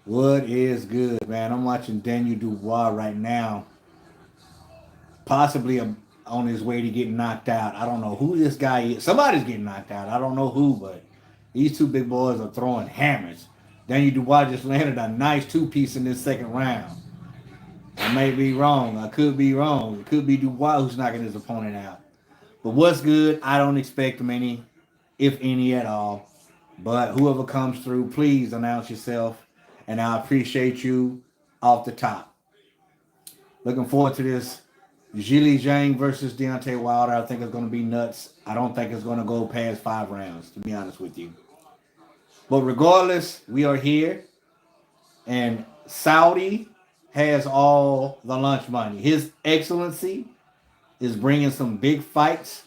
What is good, man? I'm watching Daniel Dubois right now, possibly on his way to getting knocked out. I don't know who this guy is. Somebody's getting knocked out. I don't know who, but these two big boys are throwing hammers. Daniel Dubois just landed a nice two-piece in this second round. I may be wrong. I could be wrong. It could be Dubois who's knocking his opponent out. But what's good? I don't expect many, if any at all. But whoever comes through, please announce yourself. And I appreciate you off the top. Looking forward to this Zhang versus Deontay Wilder. I think it's going to be nuts. I don't think it's going to go past 5 rounds, to be honest with you. But regardless, we are here. And Saudi has all the lunch money. His Excellency is bringing some big fights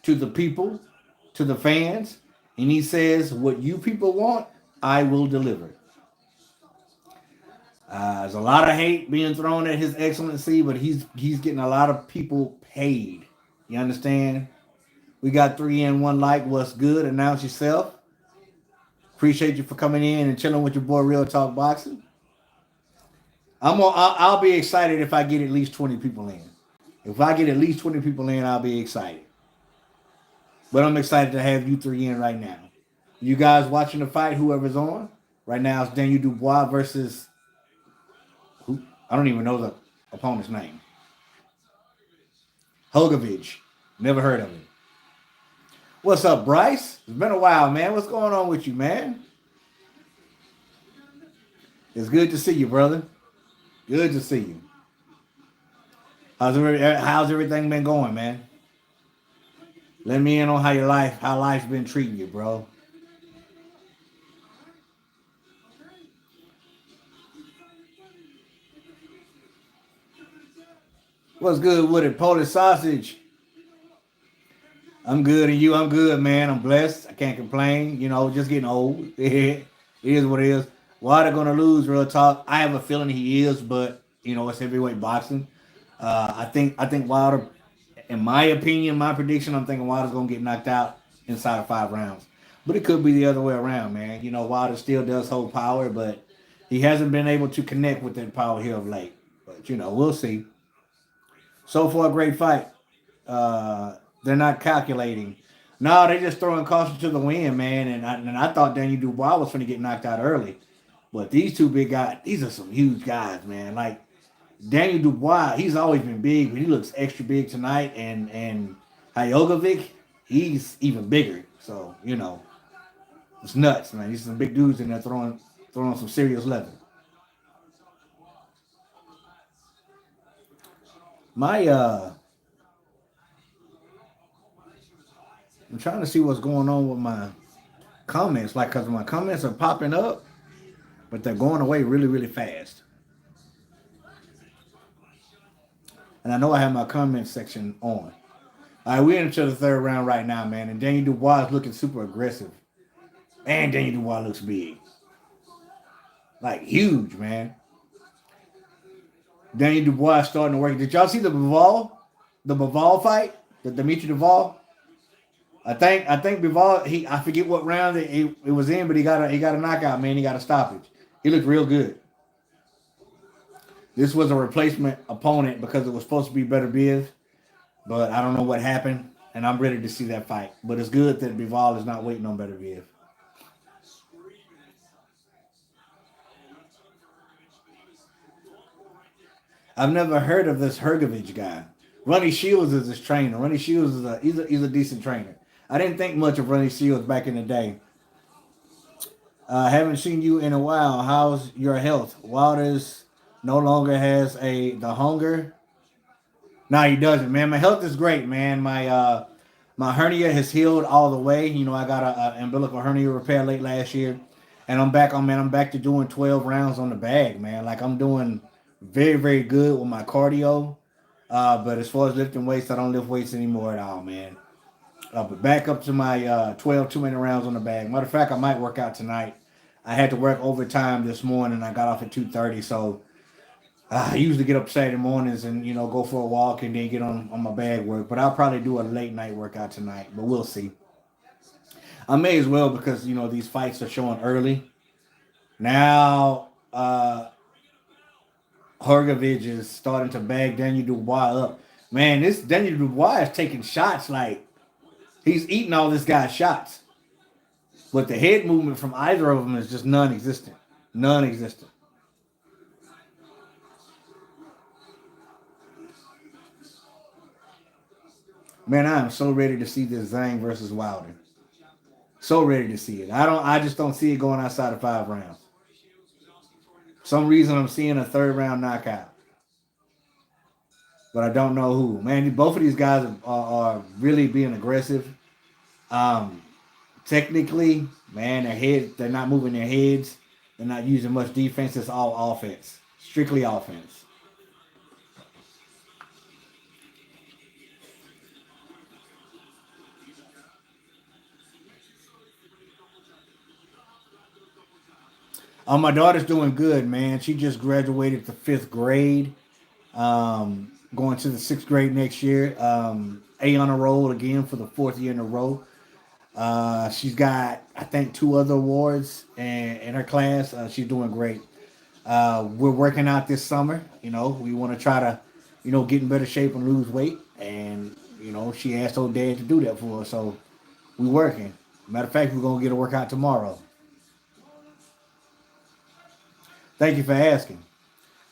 to the people, to the fans. And he says, what you people want, I will deliver. There's a lot of hate being thrown at His Excellency, but he's getting a lot of people paid. You understand? We got 3 and 1 like. What's good? Announce yourself. Appreciate you for coming in and chilling with your boy Real Talk Boxing. I'll be excited if I get at least 20 people in. If I get at least 20 people in, I'll be excited. But I'm excited to have you 3 in right now. You guys watching the fight, whoever's on. Right now it's Daniel Dubois versus who? I don't even know the opponent's name. Hogovich. Never heard of him. What's up, Bryce? It's been a while, man. What's going on with you, man? It's good to see you, brother. Good to see you. How's everything been going, man? Let me in on how life's been treating you, bro. What's good with it? Polish sausage. I'm good, and you? I'm good, man. I'm blessed. I can't complain. You know, just getting old. It is what it is. Wilder gonna lose, real talk. I have a feeling he is, but you know, it's heavyweight boxing. I think Wilder, in my opinion, my prediction, I'm thinking Wilder's gonna get knocked out inside of 5 rounds. But it could be the other way around, man. You know, Wilder still does hold power, but he hasn't been able to connect with that power here of late. But you know, we'll see. So far, a great fight. They're not calculating. No, they're just throwing caution to the wind, man. And I thought Daniel Dubois was going to get knocked out early. But these two big guys, these are some huge guys, man. Like Daniel Dubois, he's always been big, but he looks extra big tonight. And Hyogovic, he's even bigger. So, you know, it's nuts, man. These are some big dudes in there throwing some serious leather. My I'm trying to see what's going on with my comments, like, because my comments are popping up, but they're going away really, really fast. And I know I have my comment section on. All right, we're into the 3rd round right now, man. And Daniel Dubois is looking super aggressive. Man, Daniel Dubois looks big. Like, huge, man. Daniel Dubois starting to work. Did y'all see the Bivol? The Bivol fight? The Dimitri Bivol? I think Bivol, I forget what round it was in, but he got a knockout, man. He got a stoppage. He looked real good. This was a replacement opponent because it was supposed to be Better Biv, but I don't know what happened, and I'm ready to see that fight. But it's good that Bivol is not waiting on Better Biv. I've never heard of this Hergovich guy. Ronnie Shields is his trainer. Ronnie Shields is he's a decent trainer. I didn't think much of Ronnie Shields back in the day. Haven't seen you in a while. How's your health? Wilder's no longer has the hunger. No, he doesn't, man. My health is great, man. My hernia has healed all the way. You know, I got a umbilical hernia repair late last year, and I'm back on, man. I'm back to doing 12 rounds on the bag, man. Like, I'm doing very, very good with my cardio. But as far as lifting weights, I don't lift weights anymore at all, man. But back up to my 12 2-minute rounds on the bag. Matter of fact, I might work out tonight. I had to work overtime this morning. I got off at 2:30, so I usually get up Saturday mornings and, you know, go for a walk and then get on my bag work. But I'll probably do a late night workout tonight, but we'll see. I may as well because, you know, these fights are showing early. Now, Hrgovic is starting to bag Daniel Dubois up. Man, this Daniel Dubois is taking shots like he's eating all this guy's shots. But the head movement from either of them is just non-existent. Non-existent. Man, I am so ready to see this Zhang versus Wilder. So ready to see it. I just don't see it going outside of 5 rounds. For some reason I'm seeing a 3rd round knockout. But I don't know who. Man, both of these guys are really being aggressive. Technically, man, they're not moving their heads. They're not using much defense. It's all offense. Strictly offense. My daughter's doing good, man. She just graduated to 5th grade. Going to the 6th grade next year. A on a roll again for the 4th year in a row. She's got, I think, 2 other awards in her class. She's doing great. We're working out this summer. You know, we want to try to, get in better shape and lose weight. And, she asked her dad to do that for her. So we're working. Matter of fact, we're going to get a workout tomorrow. Thank you for asking.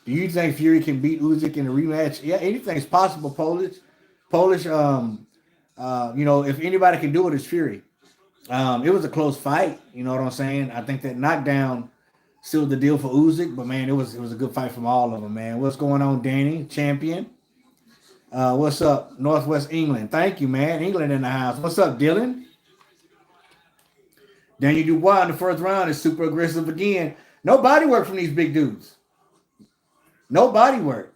Do you think Fury can beat Usyk in a rematch? Yeah, anything's possible, Polish. If anybody can do it, it's Fury. It was a close fight. You know what I'm saying? I think that knockdown sealed the deal for Usyk, but man, it was a good fight from all of them, man. What's going on, Danny? Champion. What's up, Northwest England? Thank you, man. England in the house. What's up, Dylan? Daniel Dubois in the 1st round is super aggressive again. No body work from these big dudes. No body work.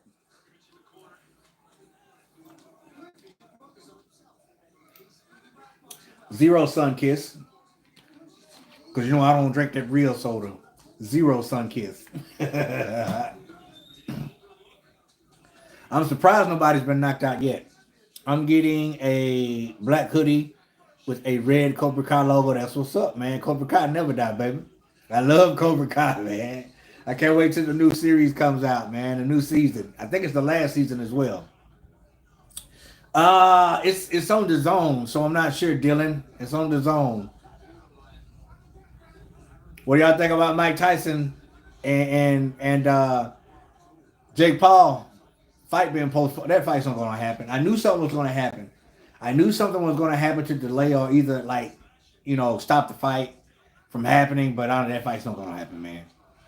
Zero sun kiss. Because I don't drink that real soda. Zero sun kiss. I'm surprised nobody's been knocked out yet. I'm getting a black hoodie with a red Cobra Kai logo. That's what's up, man. Cobra Kai never die, baby. I love Cobra Kai, man. I can't wait till the new series comes out, man. The new season. I think it's the last season as well. It's on the zone, so I'm not sure, Dylan. It's on the zone. What do y'all think about Mike Tyson and Jake Paul fight being postponed? That fight's not going to happen. I knew something was going to happen. I knew something was going to happen to delay or either stop the fight from happening, but that fight's not going to happen, man.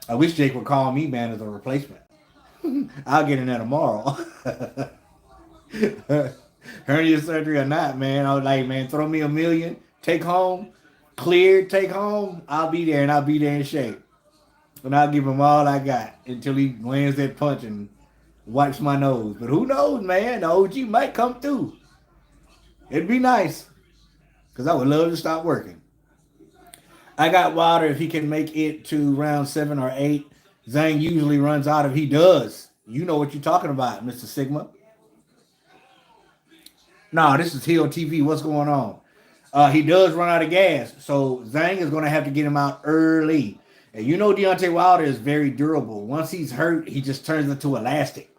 I wish Jake would call me, man, as a replacement. I'll get in there tomorrow. Hernia surgery or not, man. I was like, man, throw me $1 million, take home, cleared, take home. I'll be there, and I'll be there in shape. And I'll give him all I got until he lands that punch and wipes my nose. But who knows, man? The OG might come through. It'd be nice, because I would love to stop working. I got Wilder if he can make it to round 7 or 8. Zhang usually runs out if he does. You know what you're talking about, Mr. Sigma. No, this is Hill TV. What's going on? He does run out of gas. So Zhang is going to have to get him out early. And Deontay Wilder is very durable. Once he's hurt, he just turns into elastic.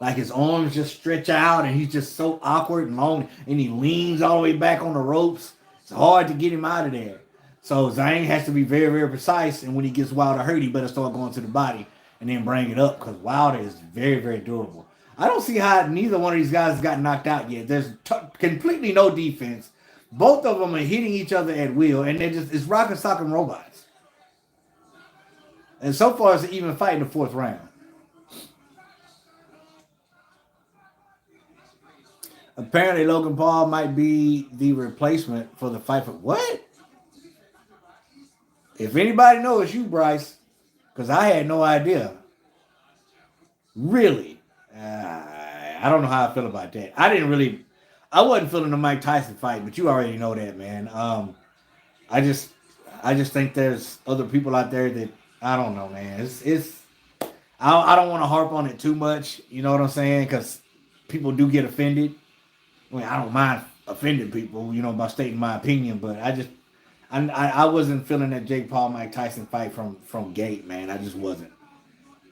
Like his arms just stretch out and he's just so awkward and long. And he leans all the way back on the ropes. It's hard to get him out of there. So Zhang has to be very, very precise. And when he gets Wilder hurt, he better start going to the body and then bring it up because Wilder is very, very durable. I don't see how neither one of these guys got knocked out yet. There's completely no defense. Both of them are hitting each other at will, and it's rock and sock and robots. And so far, it's an even fight in the 4th round. Apparently, Logan Paul might be the replacement for the fight for what? If anybody knows, it's you, Bryce, because I had no idea. Really? I don't know how I feel about that. I wasn't feeling the Mike Tyson fight, but you already know that, man. I just think there's other people out there that I don't know, man. I don't want to harp on it too much. You know what I'm saying? Because people do get offended. I mean, I don't mind offending people, by stating my opinion, but I wasn't feeling that Jake Paul Mike Tyson fight from gate, man. I just wasn't.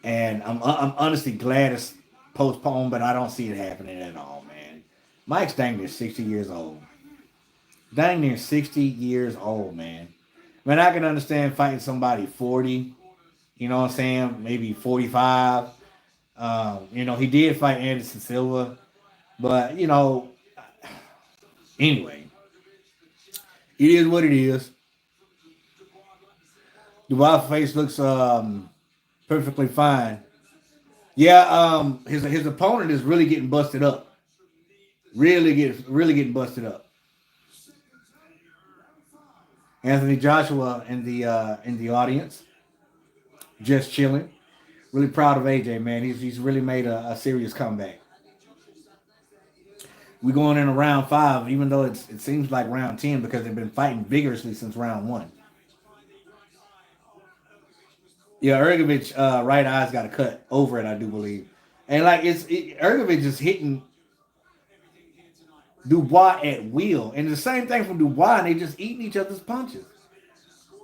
And I'm honestly glad it's postponed, but I don't see it happening at all, man. Mike's dang near 60 years old. Dang near 60 years old, man. Man, I can understand fighting somebody 40, you know what I'm saying? Maybe 45. He did fight Anderson Silva, but anyway, it is what it is. Dubois' face looks perfectly fine. Yeah, his opponent is really getting busted up. Really getting busted up. Anthony Joshua in the audience, just chilling. Really proud of AJ, man. He's really made a serious comeback. We're going in a round 5, even though it seems like round 10 because they've been fighting vigorously since round 1. Yeah, Ergovich right eye's got a cut over it, I do believe, and like Ergovich is hitting Dubois at will, and the same thing from Dubois, and they just eating each other's punches.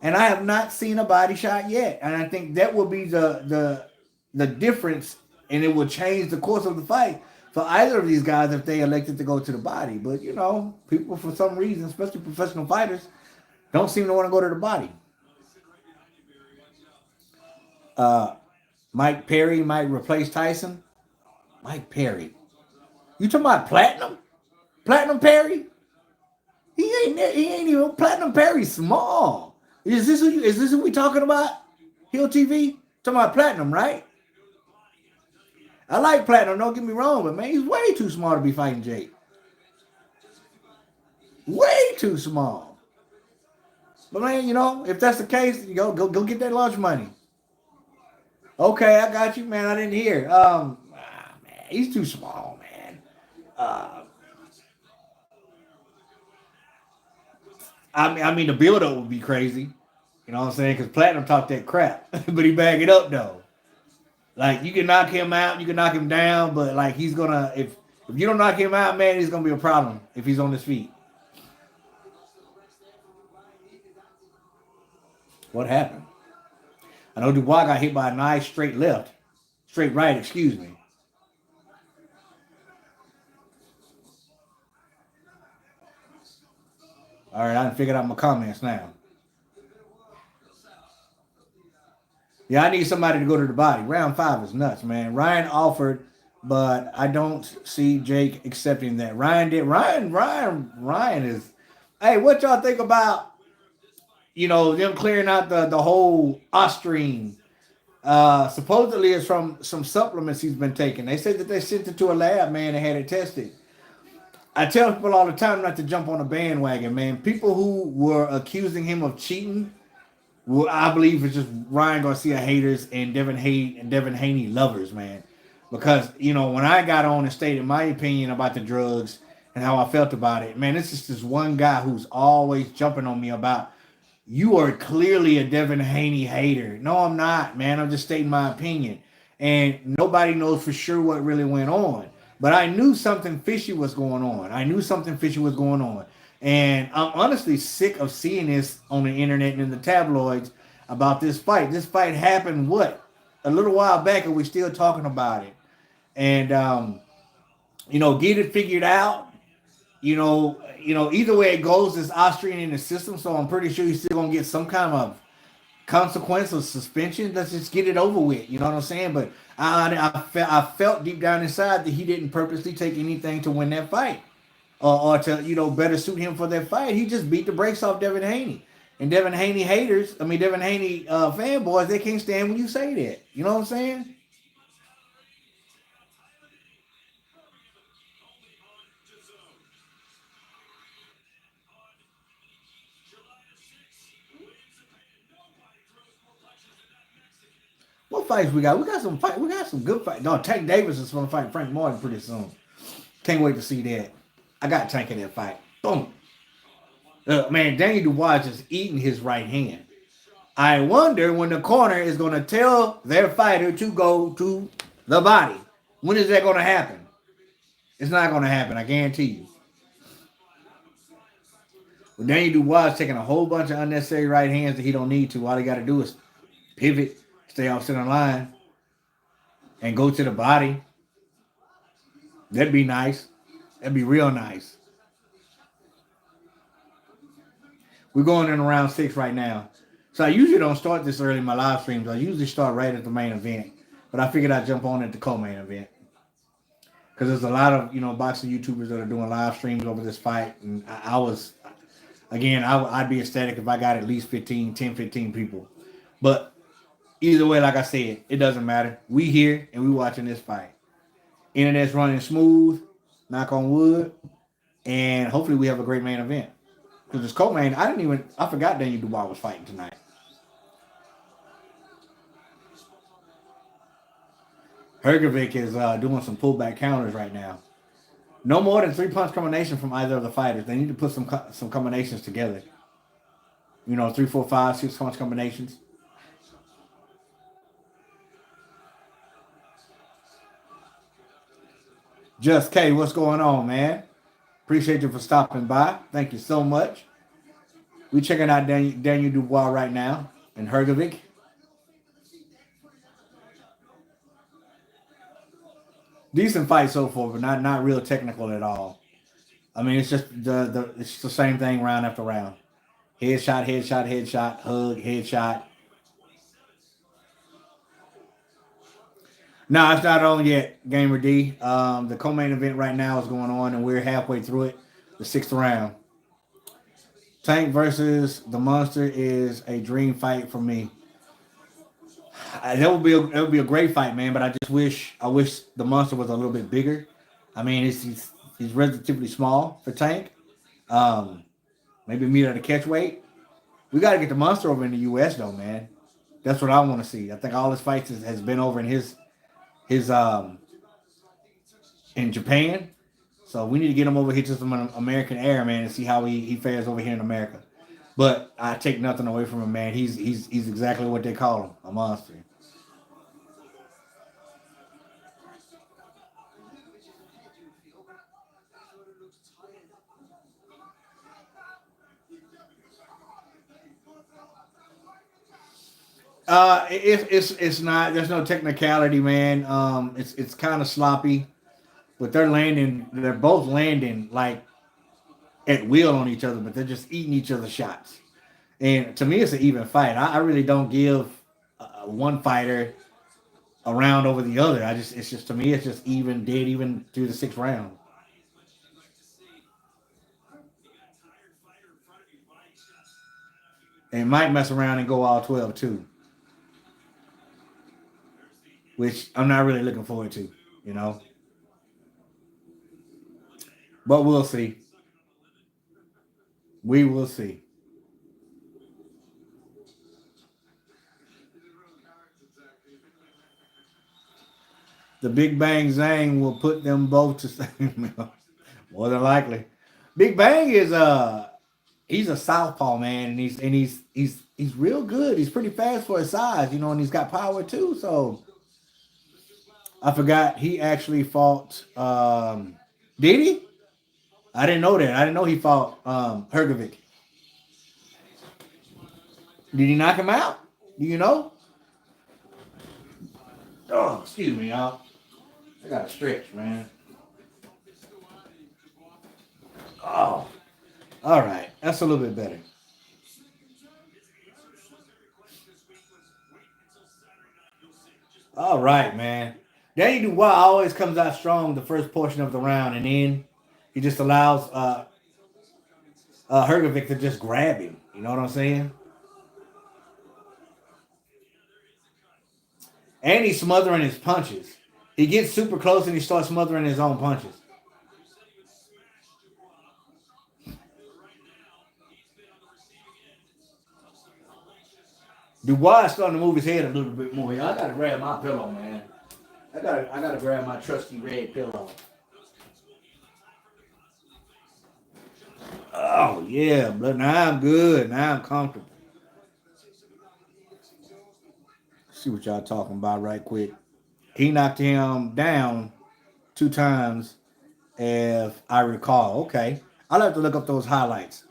And I have not seen a body shot yet, and I think that will be the difference, and it will change the course of the fight for either of these guys if they elected to go to the body. But people for some reason, especially professional fighters, don't seem to want to go to the body. Mike Perry might replace Tyson. Mike Perry, you talking about Platinum? Platinum Perry? He ain't even Platinum Perry small. Is this who we talking about? Hill TV? Talking about Platinum, right? I like Platinum, don't get me wrong, but man, he's way too small to be fighting Jake. Way too small. But man, if that's the case, go get that lunch money. Okay, I got you, man. I didn't hear. Man, he's too small, man. I mean, the build-up would be crazy. You know what I'm saying? Because Platinum talked that crap, but he back it up though. Like you can knock him out, you can knock him down, but like he's gonna if you don't knock him out, man, he's gonna be a problem if he's on his feet. What happened? I know Dubois got hit by a nice straight left, straight right, excuse me. All right, I done figured out my comments now. Yeah, I need somebody to go to the body. Round 5 is nuts, man. Ryan offered, but I don't see Jake accepting that. Ryan did. Ryan is. Hey, what y'all think about them clearing out the whole Austrian? Supposedly it's from some supplements he's been taking. They said that they sent it to a lab, man, and had it tested. I tell people all the time not to jump on a bandwagon, man. People who were accusing him of cheating, well, I believe it's just Ryan Garcia haters and Devin Haney lovers, man. Because when I got on and stated my opinion about the drugs and how I felt about it, man, this is this one guy who's always jumping on me about you are clearly a Devin Haney hater. No, I'm not, man. I'm just stating my opinion, and nobody knows for sure what really went on. But I knew something fishy was going on. And I'm honestly sick of seeing this on the internet and in the tabloids about this fight. This fight happened, a little while back, and we're still talking about it. And, get it figured out. Either way it goes, it's Austrian in the system, so I'm pretty sure he's still going to get some kind of consequence or suspension. Let's just get it over with. You know what I'm saying? But I felt deep down inside that he didn't purposely take anything to win that fight or to, better suit him for that fight. He just beat the brakes off Devin Haney. And Devin Haney fanboys, they can't stand when you say that. You know what I'm saying? What fights we got? We got some fight. We got some good fights. No, Tank Davis is going to fight Frank Martin pretty soon. Can't wait to see that. I got Tank in that fight. Boom. Man, Daniel Dubois just eating his right hand. I wonder when the corner is going to tell their fighter to go to the body. When is that going to happen? It's not going to happen. I guarantee you. Well, Daniel Dubois is taking a whole bunch of unnecessary right hands that he don't need to. All he got to do is pivot, stay off center line. and go to the body. That'd be nice. That'd be real nice. We're going in around 6 right now. So I usually don't start this early in my live streams. I usually start right at the main event. But I figured I'd jump on at the co-main event. Because there's a lot of, boxing YouTubers that are doing live streams over this fight. And I was, again, I'd be ecstatic if I got at least 10, 15 people. But either way, like I said, it doesn't matter. We here and we watching this fight. Internet's running smooth, knock on wood. And hopefully we have a great main event. Because this co-main, I forgot Daniel Dubois was fighting tonight. Hrgovic is doing some pullback counters right now. No more than 3-punch combination from either of the fighters. They need to put some combinations together. 3, 4, 5, 6-punch combinations. Just K, what's going on, man? Appreciate you for stopping by. Thank you so much. We checking out Daniel Dubois right now and Hrgovic. Decent fight so far, but not real technical at all. I mean, it's just it's the same thing round after round. Headshot, headshot, headshot, hug, headshot. No, it's not on yet, Gamer D. The co-main event right now is going on, and we're halfway through it, the 6th round. Tank versus the Monster is a dream fight for me. That would be a great fight, man. But I wish the Monster was a little bit bigger. I mean, he's relatively small for Tank. Maybe meet at a catch weight. We got to get the Monster over in the U.S. though, man. That's what I want to see. I think all his fights has been over in his in Japan. So we need to get him over here to some American air, man, and see how he fares over here in America. But I take nothing away from him, man. He's exactly what they call him, a monster. It's not. There's no technicality, man. It's kind of sloppy, but they're both landing like at will on each other, but they're just eating each other's shots. And to me, it's an even fight. I really don't give one fighter a round over the other. It's just to me, it's just even, dead even through the 6th round. And might mess around and go all 12 too, which I'm not really looking forward to, But we'll see. We will see. The Big Bang Zhang will put them both to more than likely. Big Bang is he's a southpaw, man, and he's real good. He's pretty fast for his size, and he's got power too. So I forgot he actually fought. Did he? I didn't know that. I didn't know he fought Hrgovic. Did he knock him out? Do you know? Oh, excuse me, y'all. I got to stretch, man. Oh, all right. That's a little bit better. All right, man. Daniel Dubois always comes out strong the first portion of the round, and then he just allows Hrgovic to just grab him. You know what I'm saying? And he's smothering his punches. He gets super close and he starts smothering his own punches. Dubois is starting to move his head a little bit more. I gotta grab my pillow, man. I gotta grab my trusty red pillow. Oh yeah, but now I'm good. Now I'm comfortable. See what y'all talking about right quick. He knocked him down 2 times, if I recall. Okay, I'll have to look up those highlights.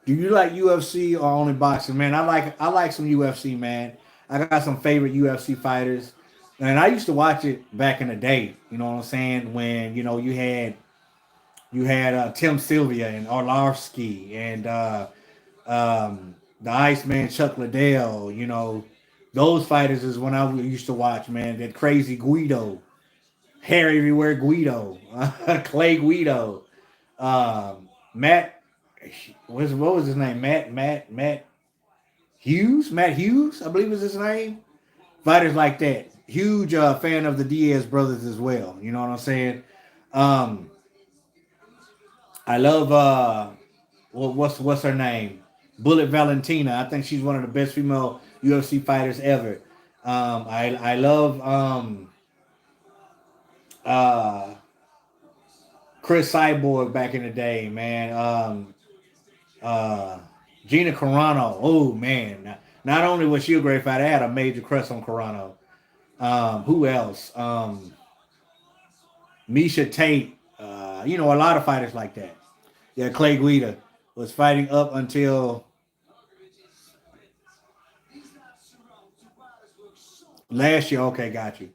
Do you like UFC or only boxing, man? I like some UFC, man. I got some favorite UFC fighters. And I used to watch it back in the day. You know what I'm saying? When you had Tim Sylvia and Orlovsky and the Iceman Chuck Liddell. Those fighters is when I used to watch. Man, that crazy Guido, hair everywhere Guido, Clay Guido, Matt. What was his name? Matt Hughes. Matt Hughes, I believe is his name. Fighters like that. Huge fan of the Diaz brothers as well. You know what I'm saying? Um, I love what's her name? Bullet Valentina. I think she's one of the best female UFC fighters ever. I love uh, Chris Cyborg back in the day, man. Uh, Gina Carano. Oh man. Not only was she a great fighter, I had a major crush on Carano. Who else? Misha Tate. A lot of fighters like that. Yeah, Clay Guida was fighting up until last year. Okay, got you.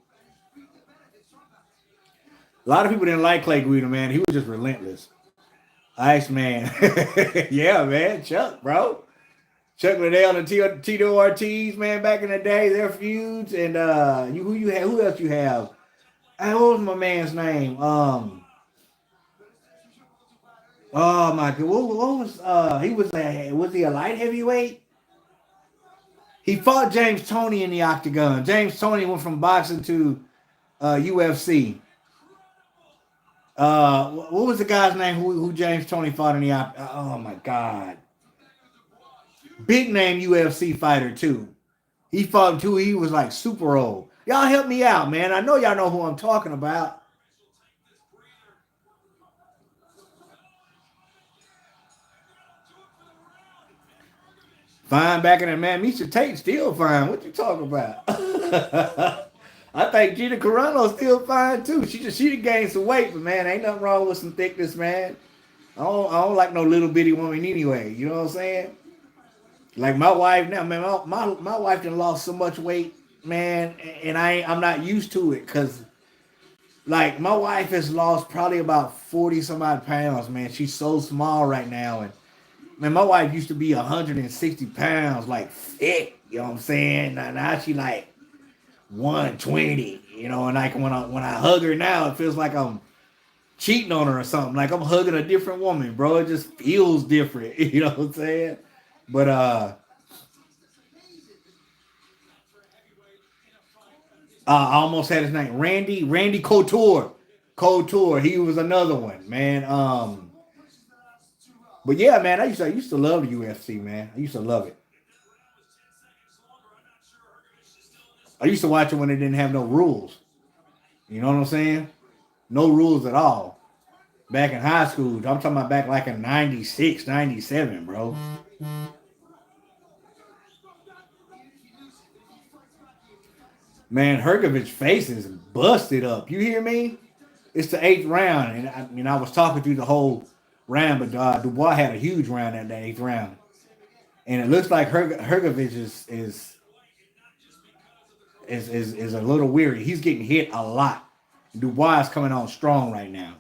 A lot of people didn't like Clay Guida, man. He was just relentless. Iceman. Yeah, man. Chuck, bro. Chuck Liddell and Tito Ortiz, man, back in the day, their feuds. And who else you have? What was my man's name? Oh my god, what was was he a light heavyweight? He fought James Toney in the octagon. James Toney went from boxing to UFC. What was the guy's name who James Toney fought in the oh my god. Big name UFC fighter too. He fought too, he was like super old. Y'all help me out, man. I know y'all know who I'm talking about. Fine back in the man. Misha Tate still fine. What you talking about? I think Gina Carano's still fine too. She done gained some weight, but man, ain't nothing wrong with some thickness, man. I don't like no little bitty woman anyway. You know what I'm saying? Like my wife now, man. My wife done lost so much weight, man, and I'm not used to it because like my wife has lost probably about 40 some odd pounds, man. She's so small right now, and man, my wife used to be 160 pounds, like thick. You know what I'm saying? Now she like 120. And like when I hug her now, it feels like I'm cheating on her or something. Like I'm hugging a different woman, bro. It just feels different. You know what I'm saying? But I almost had his name, Randy Couture. Couture. He was another one, man. But yeah, man, I used to love the UFC, man. I used to love it. I used to watch it when they didn't have no rules. You know what I'm saying? No rules at all. Back in high school, I'm talking about back like in 96, 97, bro. Man, Hergovich's face is busted up. You hear me? It's the eighth round, and I was talking through the whole round, but Dubois had a huge round at the eighth round, and it looks like Hergovich is a little weary. He's getting hit a lot. Dubois is coming on strong right now.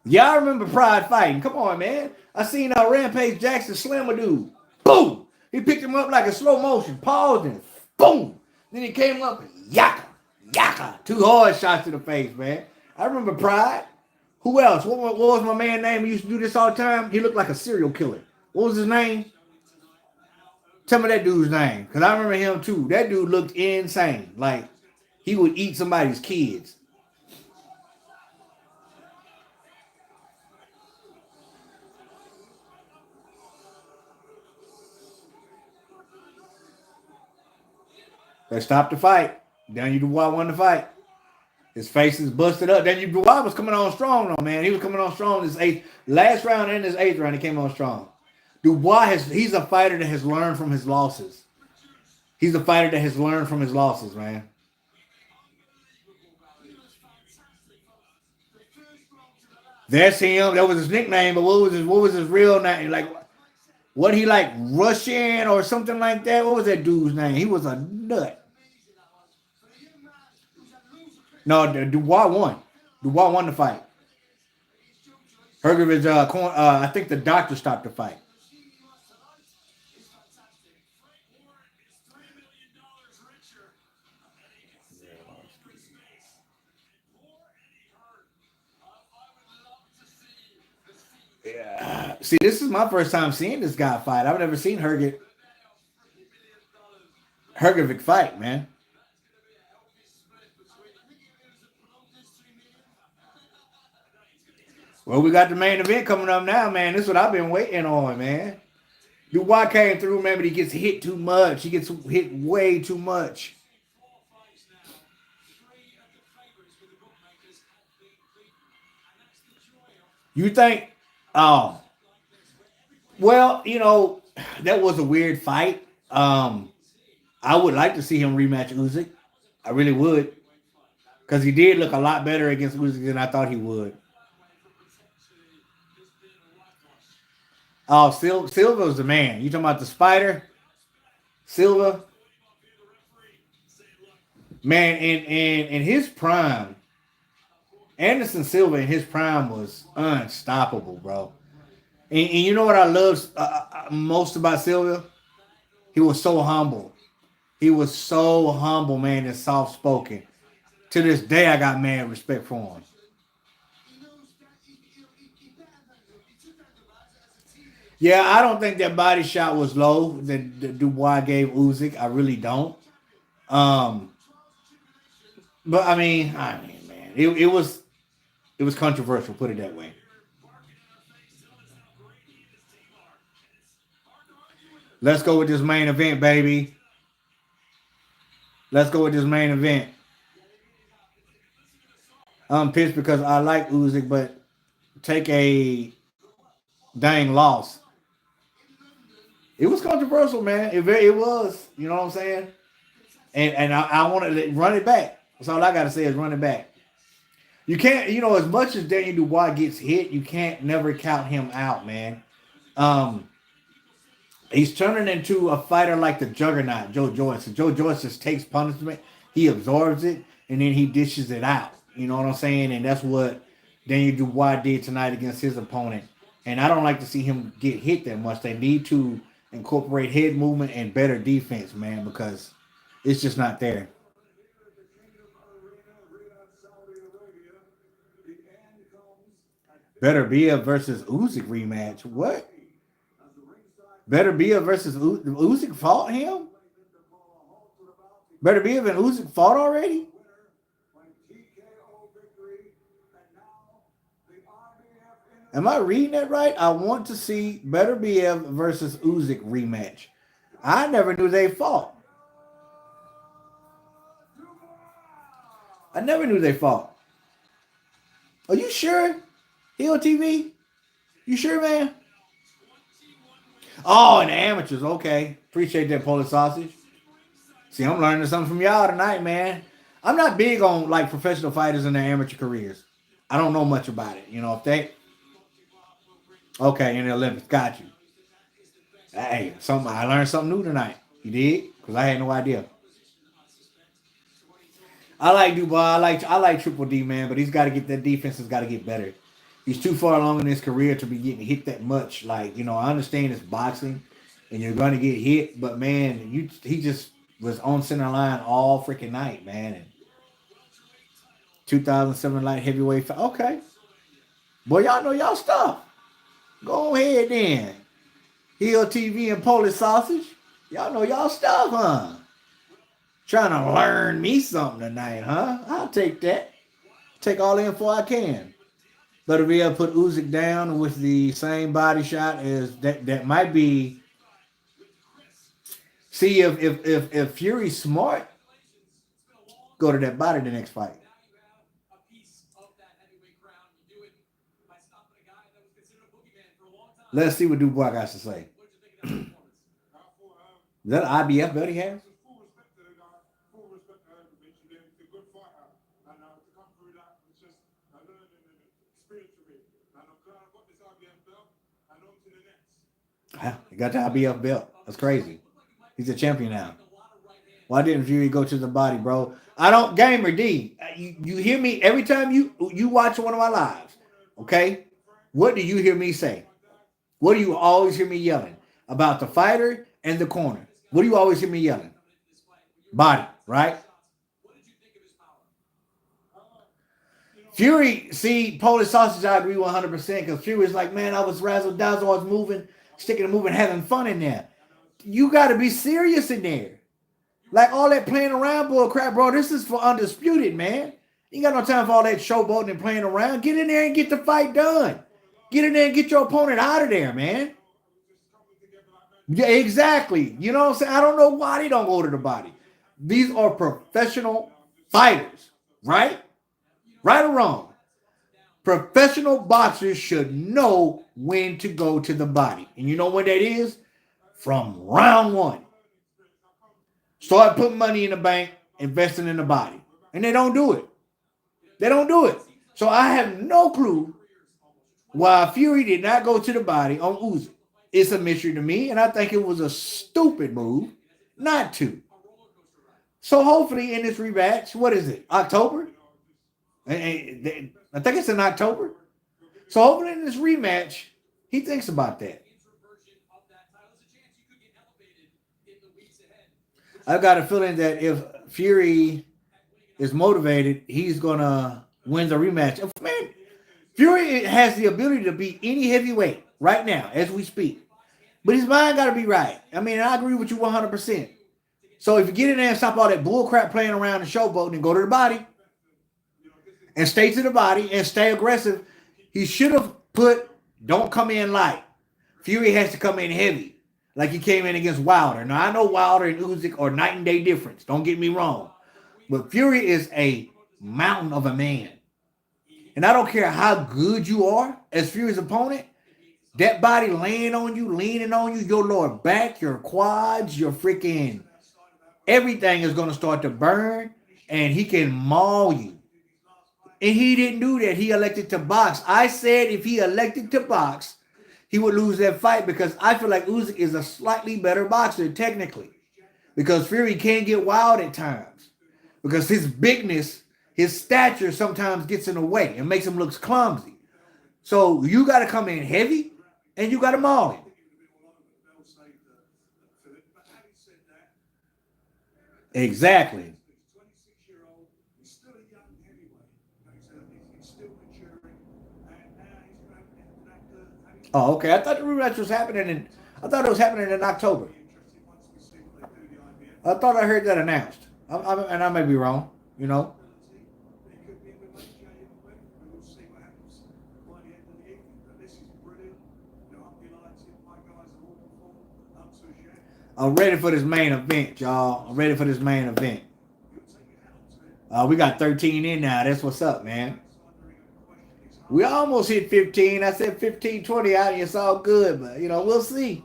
Y'all remember Pride fighting? Come on, man. I seen Rampage Jackson slam a dude. Boom! He picked him up like a slow motion, paused and boom! Then he came up and yaka, yaka. Two hard shots to the face, man. I remember Pride. Who else? What was my man name? He used to do this all the time. He looked like a serial killer. What was his name? Tell me that dude's name. Because I remember him too. That dude looked insane. Like he would eat somebody's kids. They stopped the fight. Daniel Dubois won the fight. His face is busted up. Daniel Dubois was coming on strong, though, man. He was coming on strong this last round and this eighth round. He came on strong. He's a fighter that has learned from his losses. He's a fighter that has learned from his losses, man. That's him. That was his nickname, but what was his real name? Like, what he like Russian or something like that? What was that dude's name? He was a nut. No, Dubois won. Dubois won the fight. Hergovich, I think the doctor stopped the fight. Yeah. See, this is my first time seeing this guy fight. I've never seen Hergovic fight, man. Well, we got the main event coming up now, man. This is what I've been waiting on, man. Dubois came through, man, but he gets hit too much. He gets hit way too much. You think? Oh, well, that was a weird fight. I would like to see him rematch Usyk. I really would, because he did look a lot better against Usyk than I thought he would. Oh, Silva's the man. You talking about the Spider? Silva, man, in his prime, Anderson Silva in his prime was unstoppable, bro. And you know what I love most about Silva? He was so humble. He was so humble, man, and soft spoken. To this day, I got mad respect for him. Yeah, I don't think that body shot was low that Dubois gave Usyk. I really don't. Um, but I mean, man, it was controversial. Put it that way. Let's go with this main event, baby. Let's go with this main event. I'm pissed because I like Usyk, but take a dang loss. It was controversial, man. It was. You know what I'm saying? And I want to run it back. That's all I got to say is run it back. You can't, as much as Daniel Dubois gets hit, you can't never count him out, man. Um, he's turning into a fighter like the juggernaut, Joe Joyce. And Joe Joyce just takes punishment, he absorbs it, and then he dishes it out. You know what I'm saying? And that's what Daniel Dubois did tonight against his opponent. And I don't like to see him get hit that much. They need to incorporate head movement and better defense, man, because it's just not there. Better be a versus Usyk rematch. What? Better be a versus Usyk fought him? Better be and Usyk fought already? Am I reading that right? I want to see Better BF versus Usyk rematch. I never knew they fought. I never knew they fought. Are you sure? Hill TV? You sure, man? Oh, and the amateurs. Okay. Appreciate that, Polish sausage. See, I'm learning something from y'all tonight, man. I'm not big on like professional fighters in their amateur careers. I don't know much about it. If they okay in the Olympics, got you. Hey, something I learned something new tonight. You did? Because I had no idea. I like Dubois. I like Triple D, man, but he's got to get that defense has got to get better. He's too far along in his career to be getting hit that much. Like, I understand it's boxing and you're going to get hit, but man, he just was on center line all freaking night, man. And 2007 light heavyweight fight. Okay. Boy, y'all know y'all stuff. Go ahead then. Hill TV and Polish sausage. Y'all know y'all stuff, huh? Trying to learn me something tonight, huh? I'll take that. Take all the info I can. But if we ever put Usyk down with the same body shot as that might be. See if Fury's smart, go to that body the next fight. Let's see what Dubois got to say. Is that an IBF belt he has? He got the IBF belt. That's crazy. He's a champion now. Why didn't Fury go to the body, bro? I don't gamer D. You hear me every time you watch one of my lives. Okay, what do you hear me say? What do you always hear me yelling about the fighter and the corner? What do you always hear me yelling? Body, right? Fury, see, Polish sausage, I agree 100% because Fury is like, man, I was razzle dazzle, I was moving, sticking and moving, having fun in there. You got to be serious in there. Like all that playing around bull crap, bro. This is for undisputed, man. You got no time for all that showboating and playing around. Get in there and get the fight done. Get in there and get your opponent out of there, man. Yeah, exactly. You know what I'm saying? I don't know why they don't go to the body. These are professional fighters, right? Right or wrong? Professional boxers should know when to go to the body. And you know when that is? From round one. Start putting money in the bank, investing in the body. And they don't do it. They don't do it. So I have no clue why Fury did not go to the body on Uzi. It's a mystery to me, and I think it was a stupid move not to. So hopefully in this rematch, what is it? October? I think it's in October. So hopefully in this rematch, he thinks about that. I've got a feeling that if Fury is motivated, he's gonna win the rematch. Man, Fury has the ability to beat any heavyweight right now as we speak, but his mind got to be right. I mean, I agree with you 100%. So if you get in there and stop all that bull crap playing around and showboating and go to the body and stay to the body and stay aggressive, he should have put don't come in light. Fury has to come in heavy. Like he came in against Wilder. Now, I know Wilder and Usyk are night and day difference. Don't get me wrong. But Fury is a mountain of a man. And I don't care how good you are as Fury's opponent, that body laying on you, leaning on you, your lower back, your quads, your freaking everything is going to start to burn, and he can maul you. And he didn't do that. He elected to box. I said if he elected to box, he would lose that fight because I feel like Usyk is a slightly better boxer technically. Because Fury can get wild at times. Because his bigness, his stature sometimes gets in the way and makes him look clumsy. So you got to come in heavy and you got to maul him. Exactly. Oh, okay. I thought the rematch was happening I thought it was happening in October. I thought I heard that announced. And I may be wrong, you know. I'm ready for this main event, y'all. I'm ready for this main event. We got 13 in now. That's what's up, man. We almost hit 15. I said 15, 20 out, and it's all good. But, we'll see.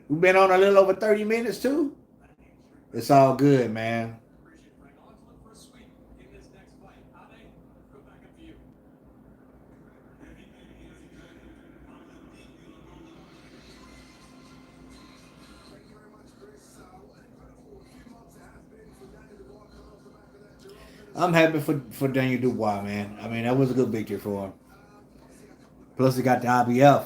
We've been on a little over 30 minutes, too. It's all good, man. I'm happy for Daniel Dubois, man. I mean, that was a good victory for him. Plus, he got the IBF.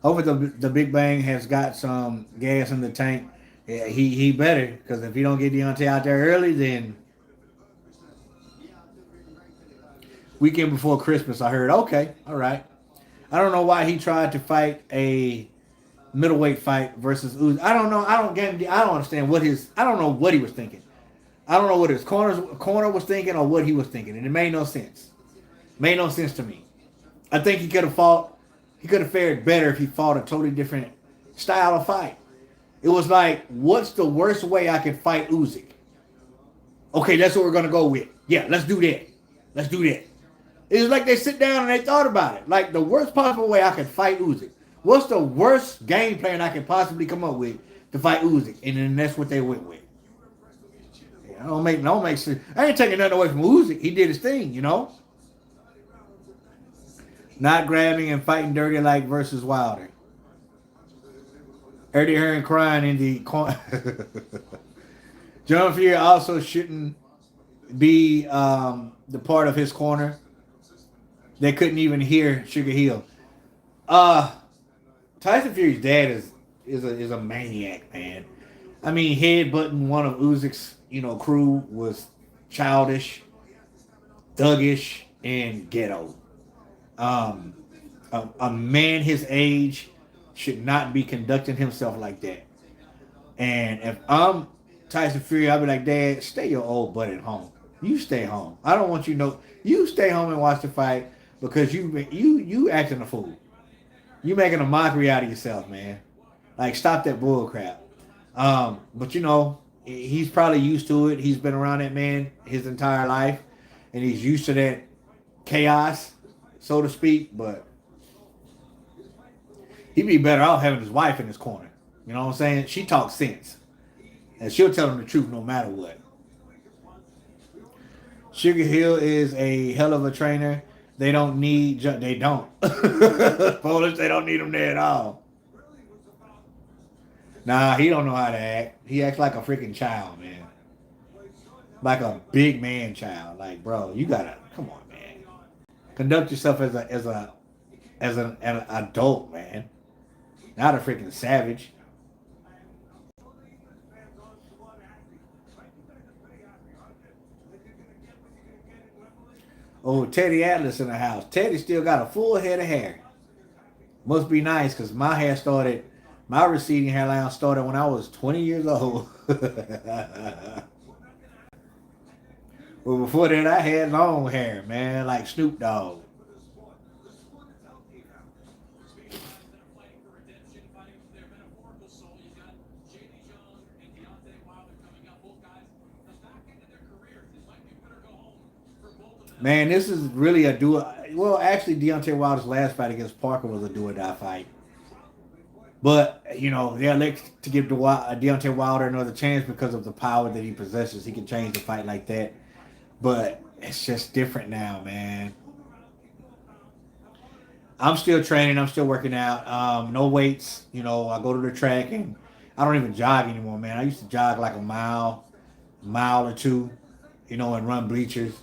Hopefully, the Big Bang has got some gas in the tank. Yeah, he better, because if he don't get Deontay out there early, then weekend before Christmas, I heard, okay, all right. I don't know why he tried to fight a middleweight fight versus Uzi. I don't know. I don't understand I don't know what he was thinking. I don't know what his corner was thinking or what he was thinking, and it made no sense. Made no sense to me. I think he could have fared better if he fought a totally different style of fight. It was like, what's the worst way I can fight Usyk? Okay, that's what we're gonna go with. Yeah, let's do that. Let's do that. It was like they sit down and they thought about it. Like the worst possible way I can fight Usyk. What's the worst game plan I can possibly come up with to fight Usyk? And then that's what they went with. I don't make sense. I ain't taking nothing away from Usyk. He did his thing, Not grabbing and fighting dirty like versus Wilder. Eddie Hearn crying in the corner. John Fury also shouldn't be the part of his corner. They couldn't even hear Sugar Hill. Uh, Tyson Fury's dad is a maniac, man. I mean, headbutting one of Uzyk's crew was childish, thuggish, and ghetto. Um, a man his age should not be conducting himself like that. And if I'm Tyson Fury, I'll be like, Dad, stay your old butt at home. You stay home. I don't want you to know. You stay home and watch the fight because you acting a fool. You making a mockery out of yourself, man. Like, stop that bull crap. But he's probably used to it. He's been around that man his entire life, and he's used to that chaos, so to speak. But he'd be better off having his wife in his corner. You know what I'm saying? She talks sense, and she'll tell him the truth no matter what. Sugar Hill is a hell of a trainer. They don't need. They don't. Polish. They don't need him there at all. Nah, he don't know how to act. He acts like a freaking child, man. Like a big man child. Like, bro, you gotta come on, man. Conduct yourself as an adult, man. Not a freaking savage. Oh, Teddy Atlas in the house. Teddy still got a full head of hair. Must be nice because my receding hairline started when I was 20 years old. Well, before that, I had long hair, man, like Snoop Dogg. Man, this is really a do. Well, actually, Deontay Wilder's last fight against Parker was a do or die fight. But they elect to give Deontay Wilder another chance because of the power that he possesses. He can change the fight like that. But it's just different now, man. I'm still training. I'm still working out. No weights. I go to the track and I don't even jog anymore, man. I used to jog like a mile or two, and run bleachers,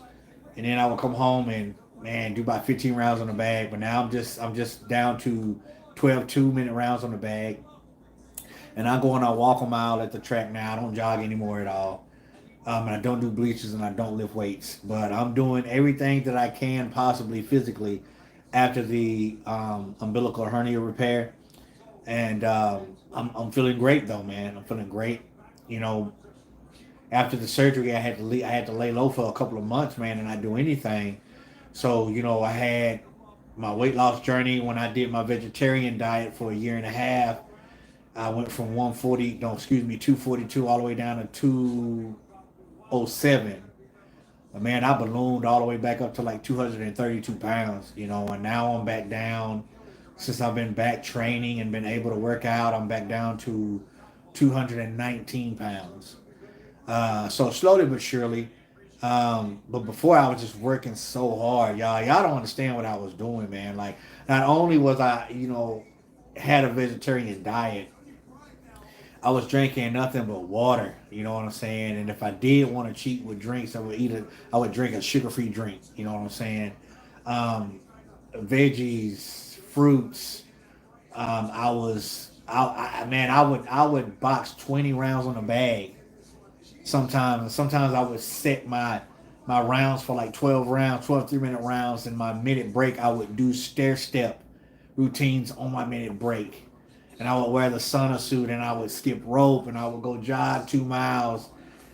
and then I would come home and man do about 15 rounds on the bag. But now I'm just down to 12 2-minute rounds on the bag, and I go and I walk a mile at the track now. I don't jog anymore at all. And I don't do bleachers and I don't lift weights. But I'm doing everything that I can possibly physically after the umbilical hernia repair. And I'm feeling great though, man. I'm feeling great. You know, after the surgery, I had to lay low for a couple of months, man, and not do anything. So I had my weight loss journey when I did my vegetarian diet for a year and a half. I went from 140, no, excuse me, 242 all the way down to 207. But man, I ballooned all the way back up to like 232 pounds, and now I'm back down. Since I've been back training and been able to work out, I'm back down to 219 pounds. So slowly but surely. But before I was just working so hard, y'all don't understand what I was doing, man. Like, not only was I, had a vegetarian diet, I was drinking nothing but water. You know what I'm saying? And if I did want to cheat with drinks, I would drink a sugar-free drink. You know what I'm saying? Veggies, fruits. I would box 20 rounds on a bag sometimes. And sometimes I would set my rounds for like 12 rounds, 12 3-minute rounds. And my minute break, I would do stair step routines on my minute break. And I would wear the sauna suit and I would skip rope and I would go jog 2 miles.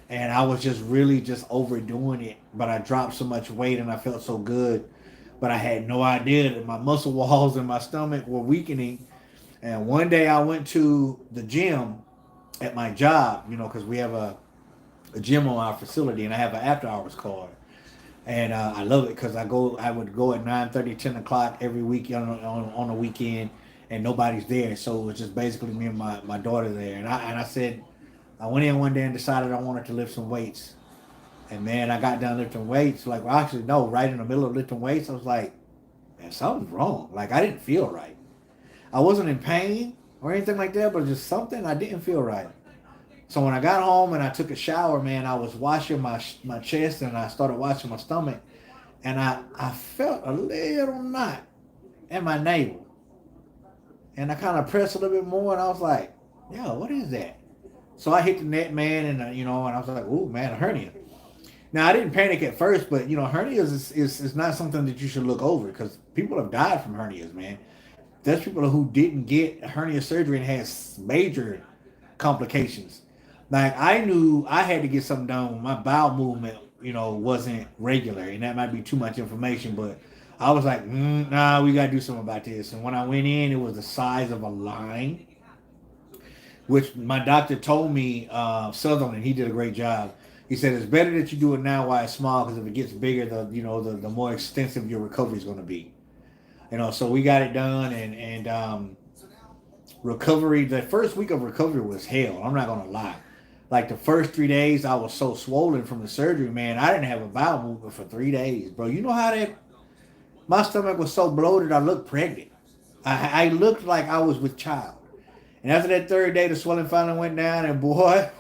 And I was just really just overdoing it. But I dropped so much weight and I felt so good. But I had no idea that my muscle walls in my stomach were weakening. And one day I went to the gym at my job, because we have a gym on our facility and I have an after hours card. And I love it because I would go at 9:30, 10 o'clock every week on a weekend, and nobody's there. So it was just basically me and my daughter there. And I said, I went in one day and decided I wanted to lift some weights. And man, I got done lifting weights. Like, well, actually, no, right in the middle of lifting weights, I was like, man, something's wrong. Like, I didn't feel right. I wasn't in pain or anything like that, but just something I didn't feel right. So when I got home and I took a shower, man, I was washing my chest and I started washing my stomach, and I felt a little knot in my navel, and I kind of pressed a little bit more, and I was like, "Yo, what is that?" So I hit the net, man, and and I was like, "Ooh, man, a hernia." Now I didn't panic at first, but hernias is not something that you should look over because people have died from hernias, man. There's people who didn't get hernia surgery and has major complications. Like I knew I had to get something done when my bowel movement, wasn't regular, and that might be too much information, but I was like, nah, we gotta do something about this. And when I went in, it was the size of a line, which my doctor told me, Sutherland, he did a great job. He said it's better that you do it now while it's small because if it gets bigger, the more extensive your recovery is going to be. So we got it done, and recovery. The first week of recovery was hell. I'm not gonna lie. Like the first 3 days, I was so swollen from the surgery, man. I didn't have a bowel movement for 3 days, bro. You know how that my stomach was so bloated, I looked pregnant. I looked like I was with child. And after that third day, the swelling finally went down, and boy,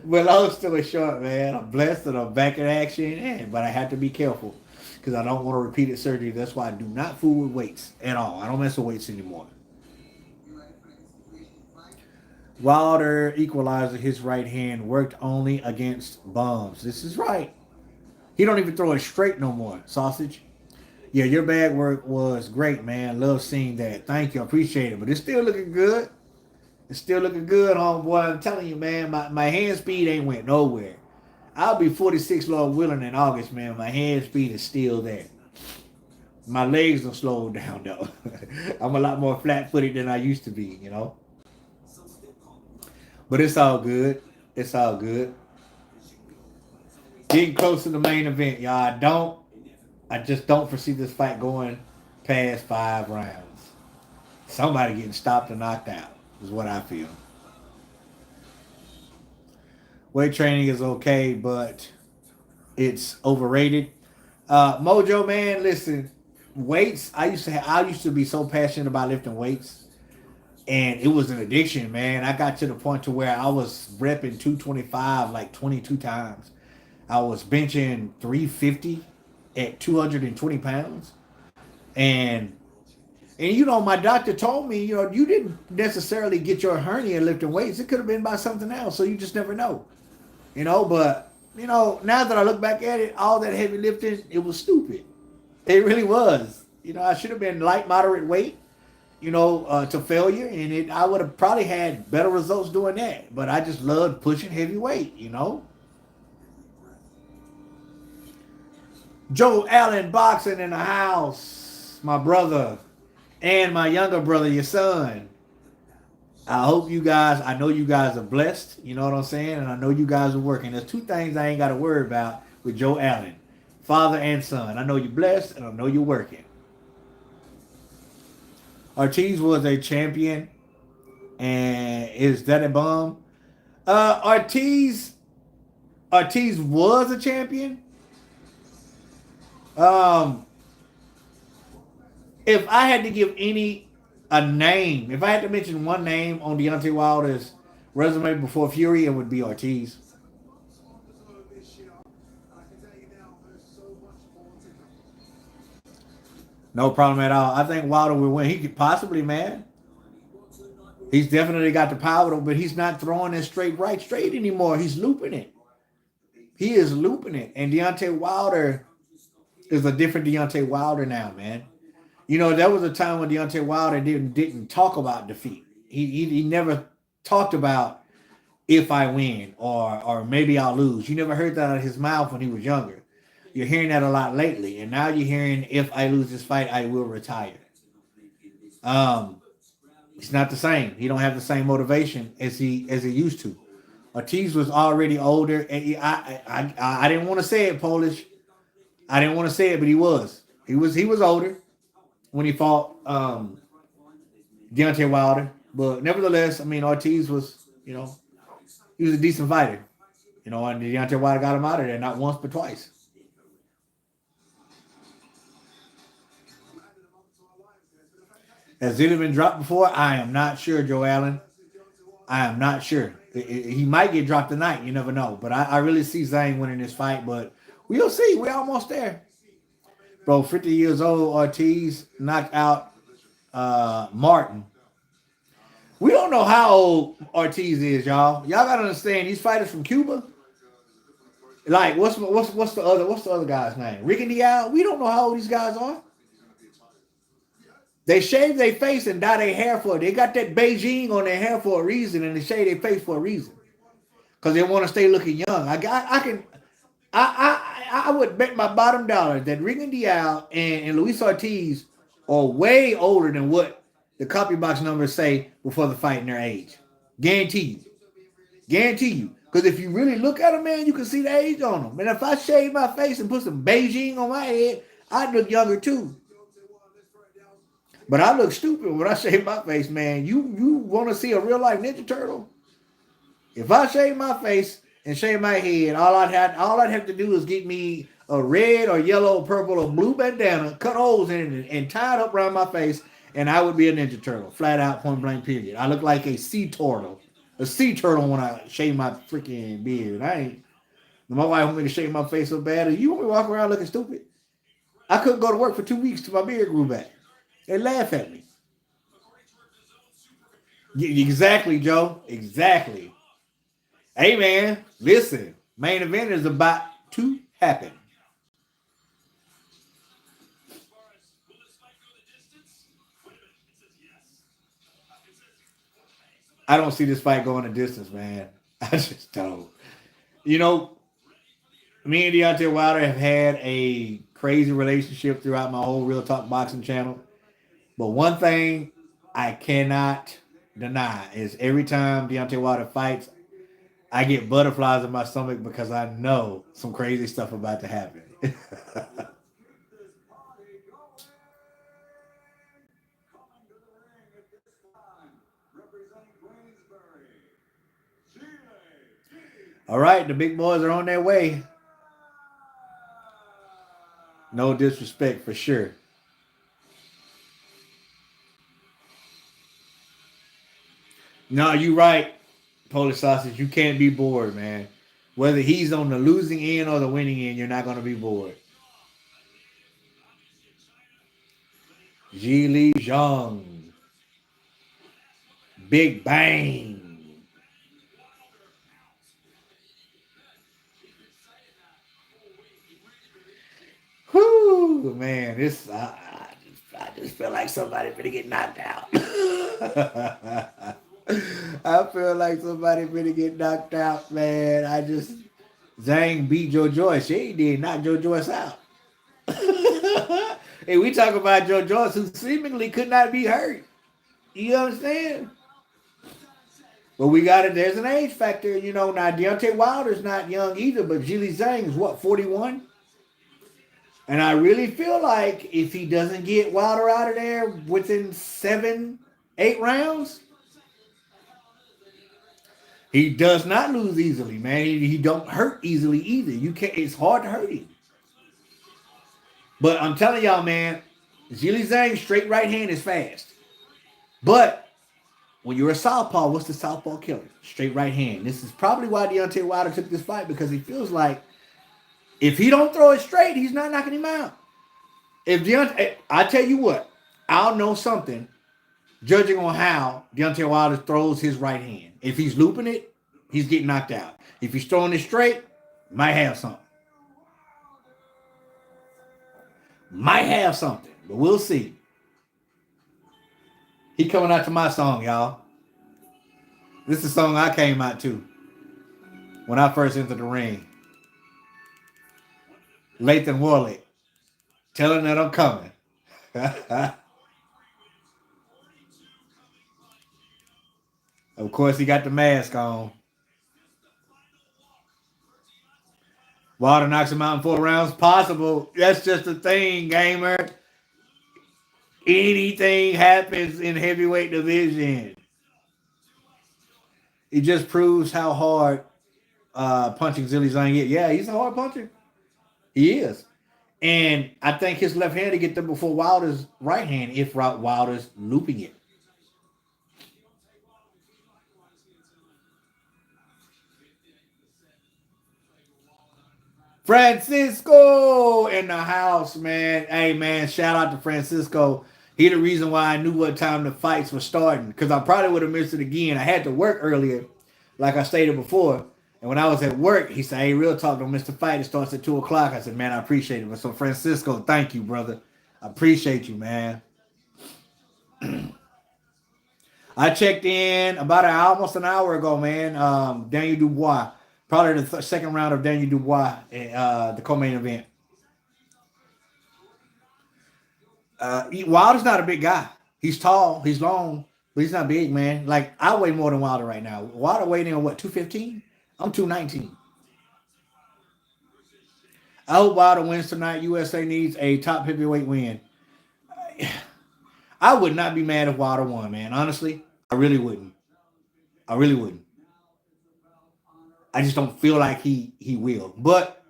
well, long story short, man, I'm blessed and I'm back in action, but I have to be careful because I don't want to repeat surgery. That's why I do not fool with weights at all. I don't mess with weights anymore. Wilder equalizer, his right hand worked only against bums. This is right. He don't even throw it straight no more, sausage. Yeah, your bag work was great, man. Love seeing that. Thank you. I appreciate it. But it's still looking good. It's still looking good, homeboy. I'm telling you, man, my hand speed ain't went nowhere. I'll be 46, Lord willing, in August, man. My hand speed is still there. My legs don't slow down, though. I'm a lot more flat-footed than I used to be. But it's all good. It's all good. Getting close to the main event, y'all. I just don't foresee this fight going past 5 rounds. Somebody getting stopped or knocked out is what I feel. Weight training is okay, but it's overrated. Mojo, man, listen, weights. I used to be so passionate about lifting weights, and it was an addiction, man. I got to the point to where I was repping 225 like 22 times. I was benching 350 at 220 pounds, and my doctor told me, you didn't necessarily get your hernia lifting weights. It could have been by something else, so you just never know. But now that I look back at it, all that heavy lifting, it was stupid. It really was. I should have been light, moderate weight, to failure, and I would have probably had better results doing that. But I just loved pushing heavy weight. Joe Allen boxing in the house, my brother, and my younger brother, your son. I know you guys are blessed, you know what I'm saying? And I know you guys are working. There's 2 things I ain't got to worry about with Joe Allen, father and son. I know you're blessed, and I know you're working. Ortiz was a champion, and is that a bum? Ortiz was a champion. If I had to give a name, if I had to mention one name on Deontay Wilder's resume before Fury, it would be Ortiz. No problem at all. I think Wilder will win. He could possibly, man. He's definitely got the power, but he's not throwing it straight anymore. He's looping it. He is looping it. And Deontay Wilder is a different Deontay Wilder now, man. There was a time when Deontay Wilder didn't talk about defeat. He never talked about if I win or maybe I'll lose. You never heard that out of his mouth when he was younger. You're hearing that a lot lately, and now you're hearing if I lose this fight, I will retire. It's not the same. He don't have the same motivation as he used to. Ortiz was already older, and I didn't want to say it, Polish. I didn't want to say it, but he was. He was older when he fought Deontay Wilder. But nevertheless, Ortiz was, he was a decent fighter. And Deontay Wilder got him out of there not once but twice. Has it been dropped before? I am not sure, Joe Allen. I am not sure. He might get dropped tonight. You never know. But I really see Zhang winning this fight. But we'll see. We're almost there. Bro, 50 years old, Ortiz knocked out Martin. We don't know how old Ortiz is, y'all. Y'all gotta understand these fighters from Cuba. Like, what's the other guy's name? Ricky Dial. We don't know how old these guys are. They shave their face and dye their hair for it. They got that Beijing on their hair for a reason, and they shave their face for a reason because they want to stay looking young. I would bet my bottom dollar that Ricky Dial and Luis Ortiz are way older than what the copy box numbers say before the fight in their age. Guarantee you. Guarantee you. Because if you really look at them, man, you can see the age on them. And if I shave my face and put some Beijing on my head, I'd look younger too. But I look stupid when I shave my face, man. You want to see a real life Ninja Turtle? If I shave my face and shave my head, all I'd have to do is get me a red or yellow or purple or blue bandana, cut holes in it, and tie it up around my face, and I would be a Ninja Turtle. Flat out, point blank, period. I look like a sea turtle. A sea turtle when I shave my freaking beard. My wife want me to shave my face so bad. You want me to walk around looking stupid? I couldn't go to work for 2 weeks till my beard grew back. They laugh at me. Exactly, Joe. Exactly. Hey, man, listen. Main event is about to happen. I don't see this fight going a distance, man. I just don't. You know, me and Deontay Wilder have had a crazy relationship throughout my whole Real Talk Boxing channel. But one thing I cannot deny is every time Deontay Wilder fights, I get butterflies in my stomach because I know some crazy stuff about to happen. All right, the big boys are on their way. No disrespect for sure. No, you right, Polish Sausage. You can't be bored, man. Whether he's on the losing end or the winning end, you're not going to be bored. Zhang. Big Bang. Whoo, man, I just feel like somebody finna get knocked out. I feel like somebody finna get knocked out, man. Zhang beat Joe Joyce. She did knock Joe Joyce out. Hey, we talk about Joe Joyce, who seemingly could not be hurt. You understand? But there's an age factor, Now, Deontay Wilder's not young either, but Zhilei Zhang is what, 41? And I really feel like if he doesn't get Wilder out of there within 7, 8 rounds, he does not lose easily, man. He don't hurt easily either. It's hard to hurt him. But I'm telling y'all, man, Zhilei Zhang's straight right hand is fast. But when you're a southpaw, what's the southpaw killer? Straight right hand. This is probably why Deontay Wilder took this fight, because he feels like if he don't throw it straight, he's not knocking him out. I tell you what, I'll know something judging on how Deontay Wilder throws his right hand. If he's looping it, he's getting knocked out. If he's throwing it straight, might have something. But we'll see. He coming out to my song, y'all. This is the song I came out to when I first entered the ring. Lathan Warlick, telling that I'm coming. Of course, he got the mask on. Wilder knocks him out in 4 rounds. Possible. That's just a thing, gamer. Anything happens in heavyweight division. It just proves how hard punching Zhilei Zhang is. Yeah, he's a hard puncher. He is. And I think his left hand to get there before Wilder's right hand if Wilder's looping it. Francisco in the house, man. Hey, man, shout out to Francisco. He the reason why I knew what time the fights were starting, because I probably would have missed it again. I had to work earlier, like I stated before. And when I was at work, he said, hey, real talk, don't miss the fight. It starts at 2 o'clock. I said, man, I appreciate it. So, Francisco, thank you, brother. I appreciate you, man. I checked in about almost an hour ago, man. Daniel Dubois, probably the second round of Daniel Dubois, the co-main event. Wilder's not a big guy. He's tall, he's long, but he's not big, man. Like, I weigh more than Wilder right now. Wilder weighed in, what, 215? I'm 219. I hope Wilder wins tonight. USA needs a top heavyweight win. I would not be mad if Wilder won, man. Honestly, I really wouldn't. I really wouldn't. I just don't feel like he will. But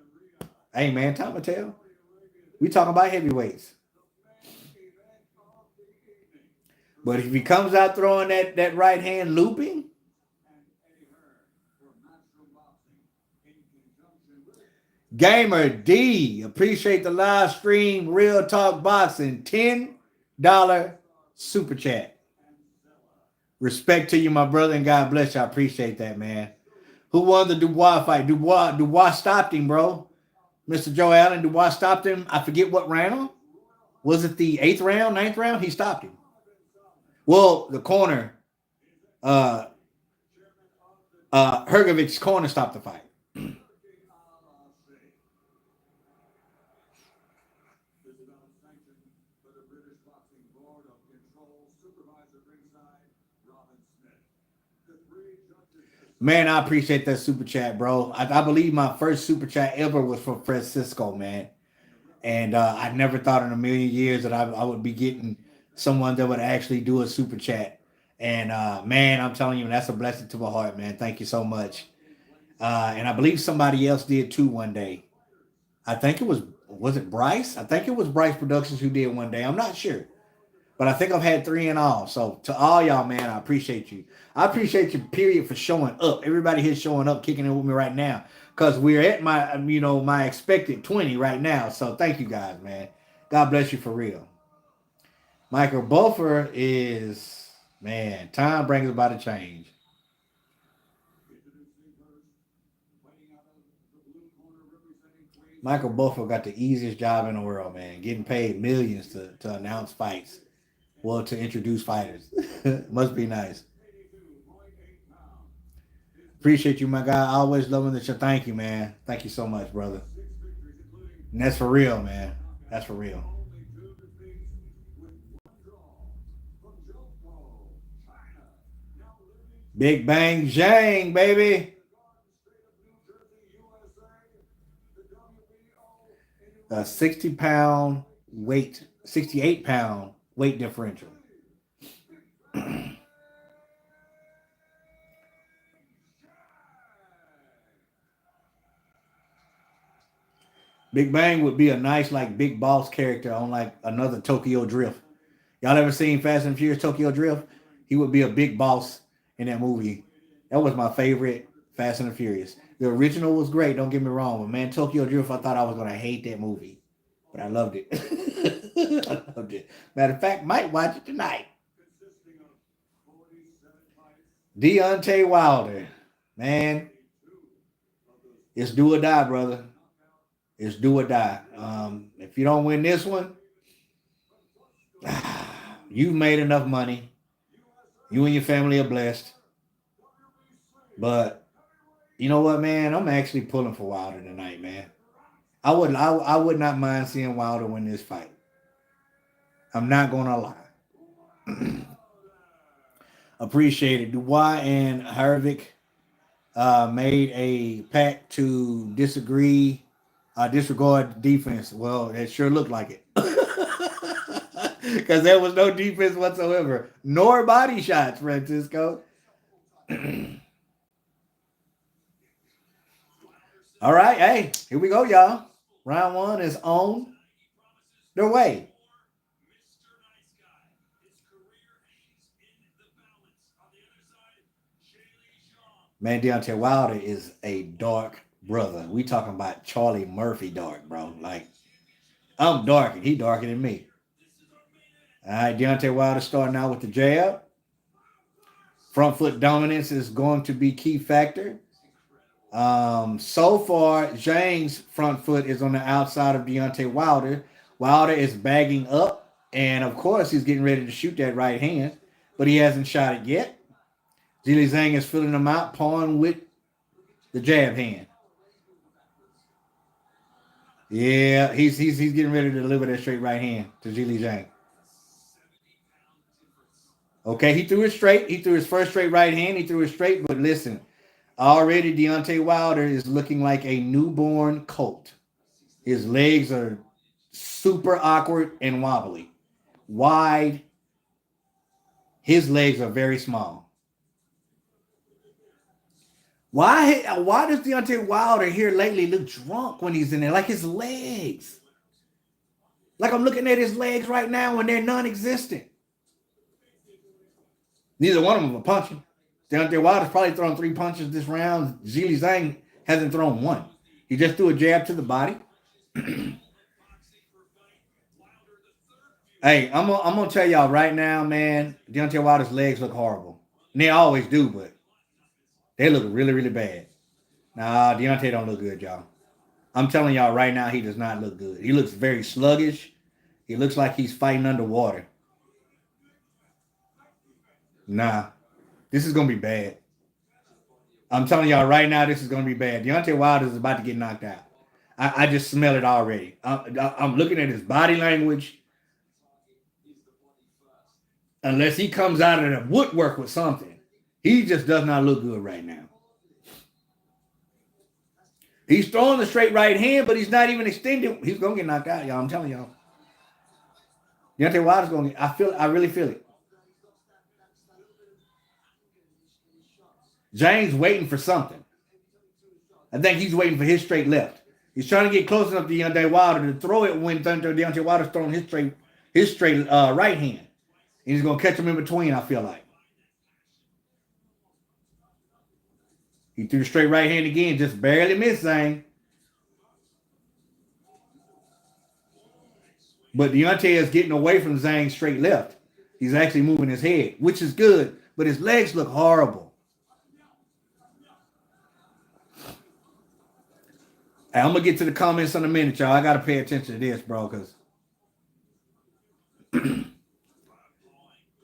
hey, man, time will tell. We talking about heavyweights. But if he comes out throwing that right hand looping, Gamer D, appreciate the live stream, Real Talk Boxing, $10 super chat. Respect to you, my brother, and God bless you. I appreciate that, man. Who won the Dubois fight? Dubois stopped him, bro. Mr. Joe Allen, Dubois stopped him. I forget what round. Was it the 8th round, 9th round? He stopped him. Well, the corner, Hergovic's corner stopped the fight. Man, I appreciate that super chat, bro. I believe my first super chat ever was from Francisco, man. And I never thought in a million years that I would be getting someone that would actually do a super chat. And man, I'm telling you, that's a blessing to my heart, man. Thank you so much. And I believe somebody else did too one day. I think it was it Bryce? I think it was Bryce Productions who did one day. I'm not sure. But I think I've had 3 in all. So to all y'all, man, I appreciate you. I appreciate you, period, for showing up. Everybody here showing up, kicking it with me right now. Because we're at my expected 20 right now. So thank you guys, man. God bless you for real. Michael Buffer is, man, time brings about a change. Michael Buffer got the easiest job in the world, man. Getting paid millions to announce fights. Well, to introduce fighters. Must be nice. Appreciate you, my guy. Always loving the show. Thank you, man. Thank you so much, brother. And that's for real, man. That's for real. Big Bang Zhang, baby. A 60-pound weight, 68-pound weight differential. Big Bang would be a nice, like, big boss character on, like, another Tokyo Drift. Y'all ever seen Fast and Furious Tokyo Drift? He would be a big boss in that movie. That was my favorite Fast and the Furious. The original was great, don't get me wrong. But, man, Tokyo Drift, I thought I was going to hate that movie. But I loved it. I loved it. Matter of fact, might watch it tonight. Deontay Wilder. Man, it's do or die, brother. It's do or die. If you don't win this one, you've made enough money. You and your family are blessed. But you know what, man? I'm actually pulling for Wilder tonight, man. I would not mind seeing Wilder win this fight. I'm not gonna lie. Appreciate it. Dubois and Hervik made a pact to disregard defense. Well, it sure looked like it. Because there was no defense whatsoever. Nor body shots, Francisco. All right, hey, here we go, y'all. Round 1 is on the way. Man, Deontay Wilder is a dark Brother, we talking about Charlie Murphy dark, bro. Like, I'm dark and he darker than me. All right, Deontay Wilder starting out with the jab. Front foot dominance is going to be key factor. So far, Zhang's front foot is on the outside of Deontay Wilder. Wilder is bagging up, and of course, he's getting ready to shoot that right hand, but he hasn't shot it yet. Zhang is filling him out, pawing with the jab hand. Yeah, he's getting ready to deliver that straight right hand to Zhang. Okay, he threw it straight. He threw his first straight right hand. He threw it straight, but listen, already Deontay Wilder is looking like a newborn colt. His legs are super awkward and wobbly. Wide. His legs are very small. Why does Deontay Wilder here lately look drunk when he's in there? Like his legs. Like I'm looking at his legs right now and they're non-existent. Neither one of them are punching. Deontay Wilder's probably thrown 3 punches this round. Zhang hasn't thrown one. He just threw a jab to the body. Hey, I'm gonna tell y'all right now, man. Deontay Wilder's legs look horrible. And they always do, but they look really, really bad. Nah, Deontay don't look good, y'all. I'm telling y'all right now, he does not look good. He looks very sluggish. He looks like he's fighting underwater. Nah, this is gonna be bad. I'm telling y'all right now, this is gonna be bad. Deontay Wilder is about to get knocked out. I just smell it already. I'm looking at his body language. Unless he comes out of the woodwork with something, he just does not look good right now. He's throwing the straight right hand, but he's not even extended. He's gonna get knocked out, y'all. I'm telling y'all. Deontay Wilder's gonna get. I really feel it. Zhang's waiting for something. I think he's waiting for his straight left. He's trying to get close enough to Deontay Wilder to throw it when Deontay Wilder's throwing his straight right hand. And he's gonna catch him in between, I feel like. He threw the straight right hand again, just barely missed Zhang. But Deontay is getting away from Zhang's straight left. He's actually moving his head, which is good, but his legs look horrible. Hey, I'm going to get to the comments in a minute, y'all. I got to pay attention to this, bro, because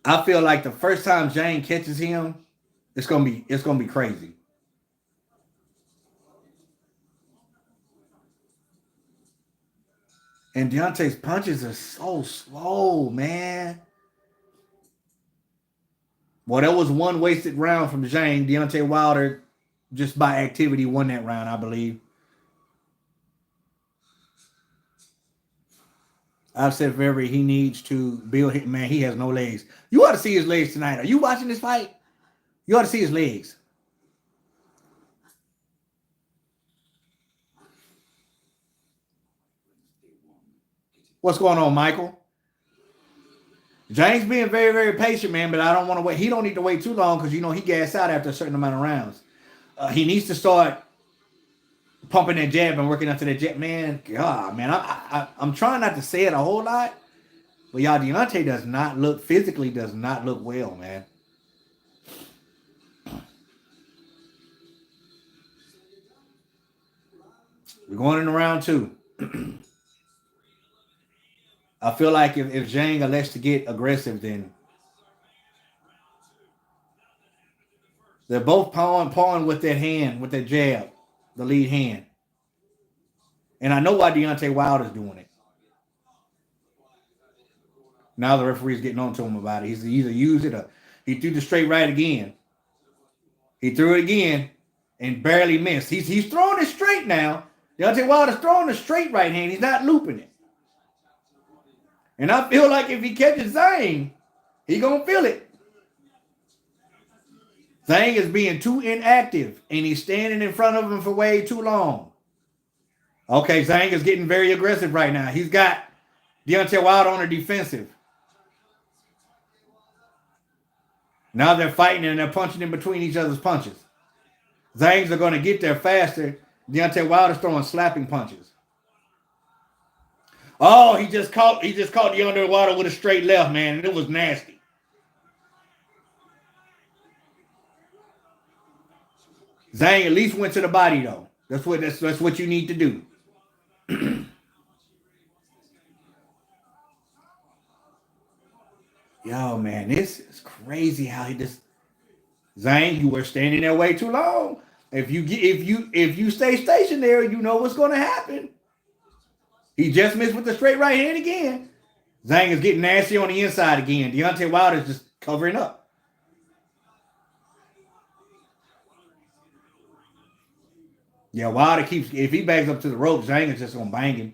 I feel like the first time Zhang catches him, it's gonna be crazy. And Deontay's punches are so slow, man. Well, that was one wasted round from Zhang. Deontay Wilder, just by activity, won that round, I believe. I've said forever he needs to build him. Man, he has no legs. You ought to see his legs tonight. Are you watching this fight? You ought to see his legs. What's going on, Michael? Zhang's being very, very patient, man, but I don't want to wait. He don't need to wait too long because, he gas out after a certain amount of rounds. He needs to start pumping that jab and working after that jab. Man, God, man, I'm trying not to say it a whole lot, but y'all, Deontay physically does not look well, man. We're going into round 2. I feel like if Zhang elects to get aggressive, then they're both pawing with that hand, with that jab, the lead hand. And I know why Deontay Wilder's doing it. Now the referee's getting on to him about it. He's either used it or he threw the straight right again. He threw it again and barely missed. He's throwing it straight now. Deontay Wilder's throwing the straight right hand. He's not looping it. And I feel like if he catches Zhang, he's going to feel it. Zhang is being too inactive, and he's standing in front of him for way too long. Okay, Zhang is getting very aggressive right now. He's got Deontay Wilder on the defensive. Now they're fighting and they're punching in between each other's punches. Zhangs are going to get there faster. Deontay Wilder's throwing slapping punches. Oh, he just caught Deontay Wilder with a straight left, man, and it was nasty. Zhang at least went to the body though. That's what you need to do. Yo, man, this is crazy how he just Zhang, you were standing there way too long. If you stay stationed there, you know what's going to happen. He just missed with the straight right hand again. Zhang is getting nasty on the inside again. Deontay Wilder is just covering up. Yeah, Wilder keeps, if he backs up to the rope, Zhang is just going to bang him.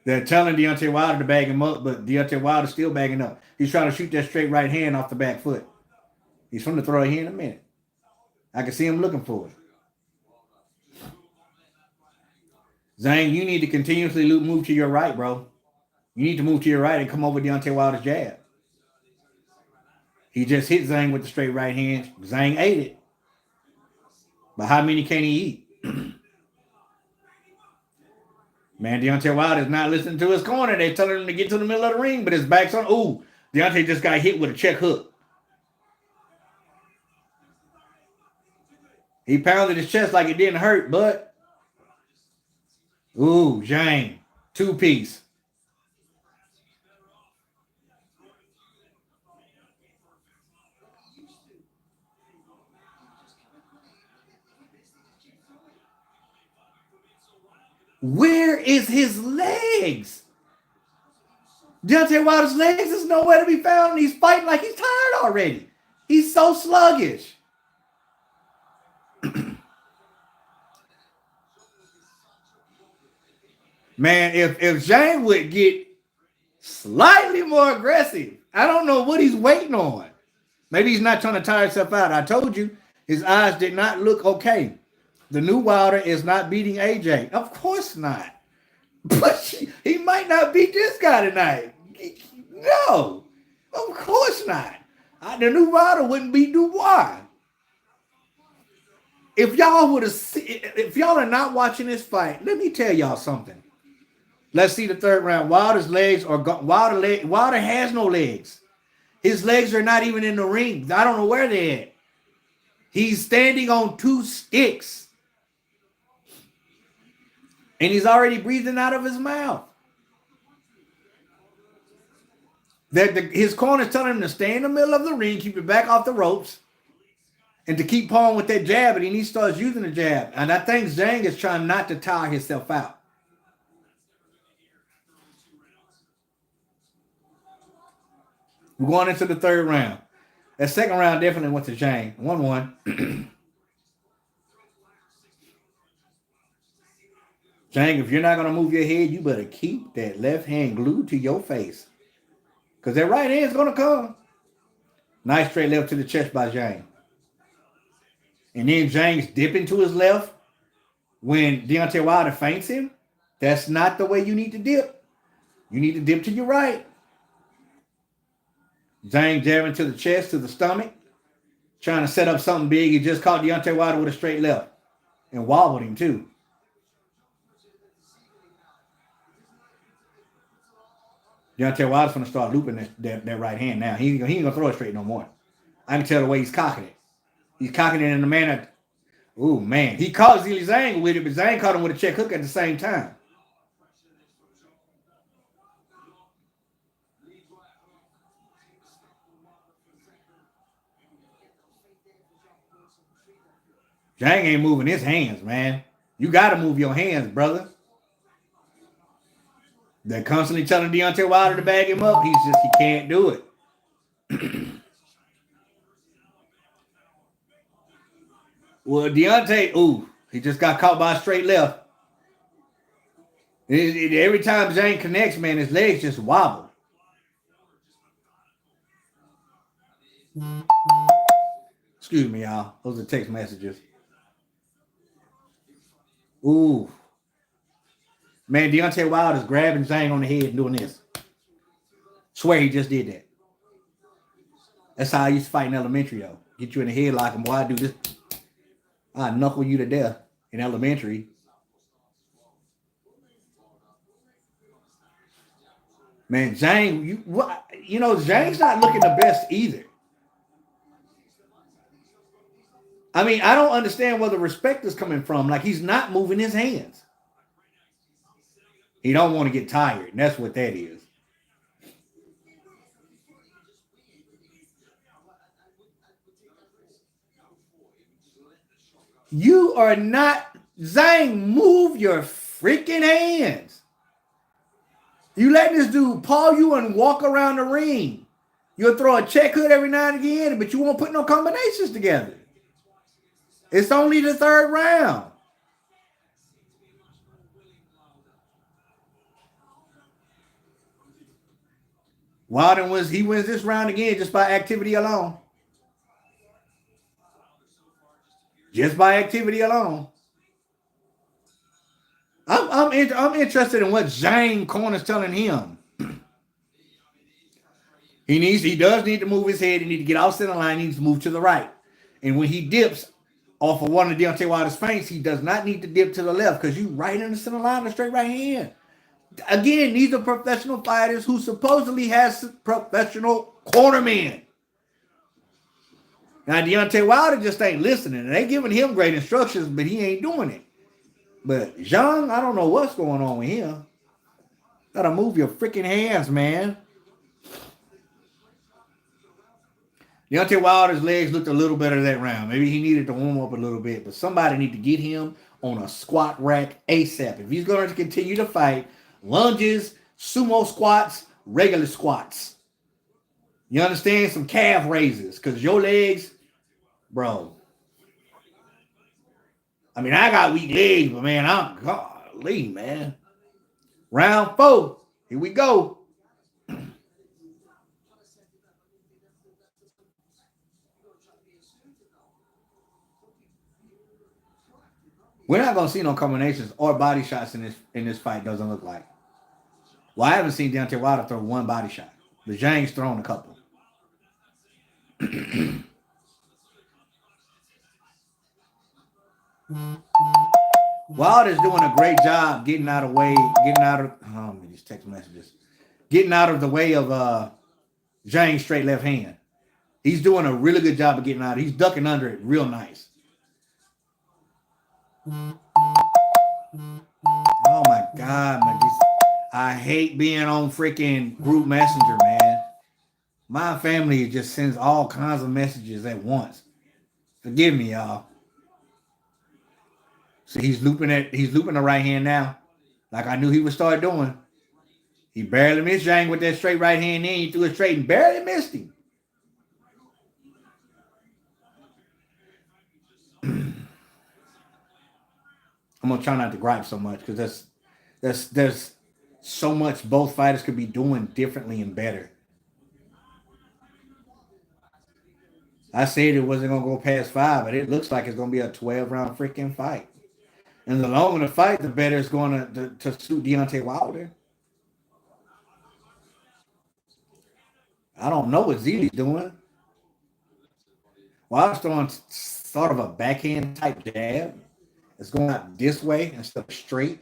They're telling Deontay Wilder to bag him up, but Deontay Wilder's still bagging up. He's trying to shoot that straight right hand off the back foot. He's going to throw it here in a minute. I can see him looking for it. Zhang, you need to continuously move to your right, bro. You need to move to your right and come over Deontay Wilder's jab. He just hit Zhang with the straight right hand. Zhang ate it. But how many can he eat? Man, Deontay Wilder is not listening to his corner. They're telling him to get to the middle of the ring, but his back's on. Ooh, Deontay just got hit with a check hook. He pounded his chest like it didn't hurt, but ooh, Zhang, two-piece. Where is his legs? Deontay Wilder's legs is nowhere to be found. He's fighting like he's tired already. He's so sluggish. Man, if Zhang would get slightly more aggressive, I don't know what he's waiting on. Maybe he's not trying to tire himself out. I told you, his eyes did not look okay. The new Wilder is not beating AJ. Of course not. But he might not beat this guy tonight. No, of course not. The new Wilder wouldn't beat Dubois. If y'all are not watching this fight, let me tell y'all something. Let's see the third round. Wilder's legs are gone. Wilder has no legs. His legs are not even in the ring. I don't know where they're at. He's standing on two sticks. And he's already breathing out of his mouth. His corner's telling him to stay in the middle of the ring, keep your back off the ropes, and to keep pulling with that jab, and he starts using the jab. And I think Zhang is trying not to tire himself out. We're going into the third round. That second round definitely went to Zhang. 1-1. Zhang, if you're not going to move your head, you better keep that left hand glued to your face. Because that right hand's going to come. Nice straight left to the chest by Zhang. And then Zhang's dipping to his left when Deontay Wilder feints him. That's not the way you need to dip. You need to dip to your right. Zhang jabbing to the chest, to the stomach. Trying to set up something big. He just caught Deontay Wilder with a straight left. And wobbled him too. Deontay Wilder's going to start looping that right hand now. He ain't going to throw it straight no more. I can tell the way he's cocking it. He's cocking it in the manner. Ooh, man. He caught Zhang with it, but Zhang caught him with a check hook at the same time. Zhang ain't moving his hands, man. You got to move your hands, brother. They're constantly telling Deontay Wilder to bag him up. He can't do it. Well, Deontay, he just got caught by a straight left. Every time Zhang connects, man, his legs just wobble. Excuse me, y'all. Those are text messages. Ooh. Man, Deontay Wilder's grabbing Zhang on the head and doing this. Swear he just did that. That's how I used to fight in elementary, though. Get you in the headlock and boy, I do this. I knuckle you to death in elementary. Man, Zhang, you know, Zhang's not looking the best either. I mean, I don't understand where the respect is coming from. Like he's not moving his hands. He don't want to get tired, and that's what that is. You are not Zhang. Move your freaking hands. You letting this dude paw you and walk around the ring. You'll throw a check hook every now and again, but you won't put no combinations together. It's only the third round. Wilder wins this round again just by activity alone. Just by activity alone. I'm interested in what Zhang corner's telling him. He does need to move his head. He needs to get out center line. He needs to move to the right. And when he dips off of one of Deontay Wilder's feints, he does not need to dip to the left because you right in the center line, the straight right hand. Again, these are professional fighters who supposedly has professional cornermen. Now Deontay Wilder just ain't listening. They giving him great instructions, but he ain't doing it. But Zhang, I don't know what's going on with him. Gotta move your freaking hands, man. Deontay Wilder's legs looked a little better that round. Maybe he needed to warm up a little bit, but somebody need to get him on a squat rack ASAP. If he's going to continue to fight, lunges, sumo squats, regular squats. You understand? Some calf raises, because your legs, bro. I mean, I got weak legs, but man, I'm golly, man. Round 4. Here we go. We're not gonna see no combinations or body shots in this fight. Doesn't look like. Well, I haven't seen Deontay Wilder throw one body shot. The Zhang's thrown a couple. Wilder's doing a great job getting out of these text messages, getting out of the way of Zhang's straight left hand. He's doing a really good job of getting out. He's ducking under it real nice. Oh my God, man. I hate being on freaking group messenger, man. My family just sends all kinds of messages at once. Forgive me, y'all. So he's looping the right hand now. Like I knew he would start doing. He barely missed Zhang with that straight right hand in. He threw it straight and barely missed him. I'm gonna try not to gripe so much because there's so much both fighters could be doing differently and better. I said it wasn't gonna go past 5, but it looks like it's gonna be a 12-round freaking fight. And the longer the fight, the better it's going to suit Deontay Wilder. I don't know what Zealy's doing. Wilder's throwing sort of a backhand type jab. It's going out this way instead of straight.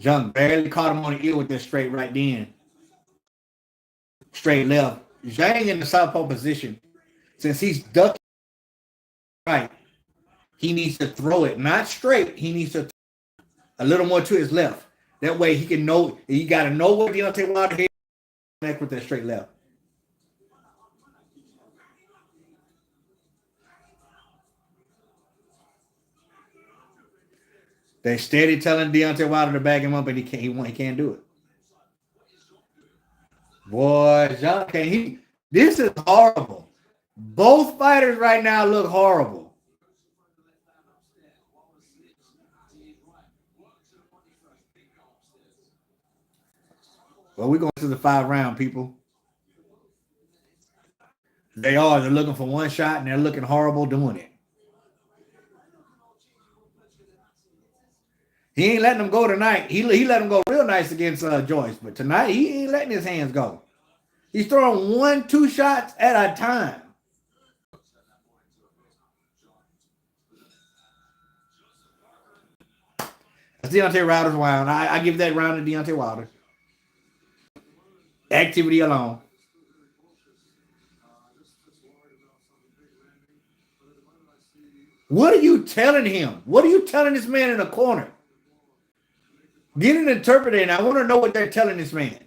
Zhang barely caught him on the ear with that straight right then. Straight left. Zhang in the southpaw position. Since he's ducking right, he needs to throw it. Not straight. He needs to a little more to his left. That way he can know. You got to know what Deontay Wilder hit connect with that straight left. They steady telling Deontay Wilder to back him up, and he can't do it. Boy, Zhang can't. This is horrible. Both fighters right now look horrible. Well, we're going to the 5-round, people. They are. They're looking for one shot, and they're looking horrible doing it. He ain't letting them go tonight. He let him go real nice against Joyce, but tonight he ain't letting his hands go. He's throwing 1-2 shots at a time. That's Deontay Wilder's round. I give that round to Deontay Wilder. Activity alone. What are you telling him? What are you telling this man in the corner? Get an interpreter, and I want to know what they're telling this man.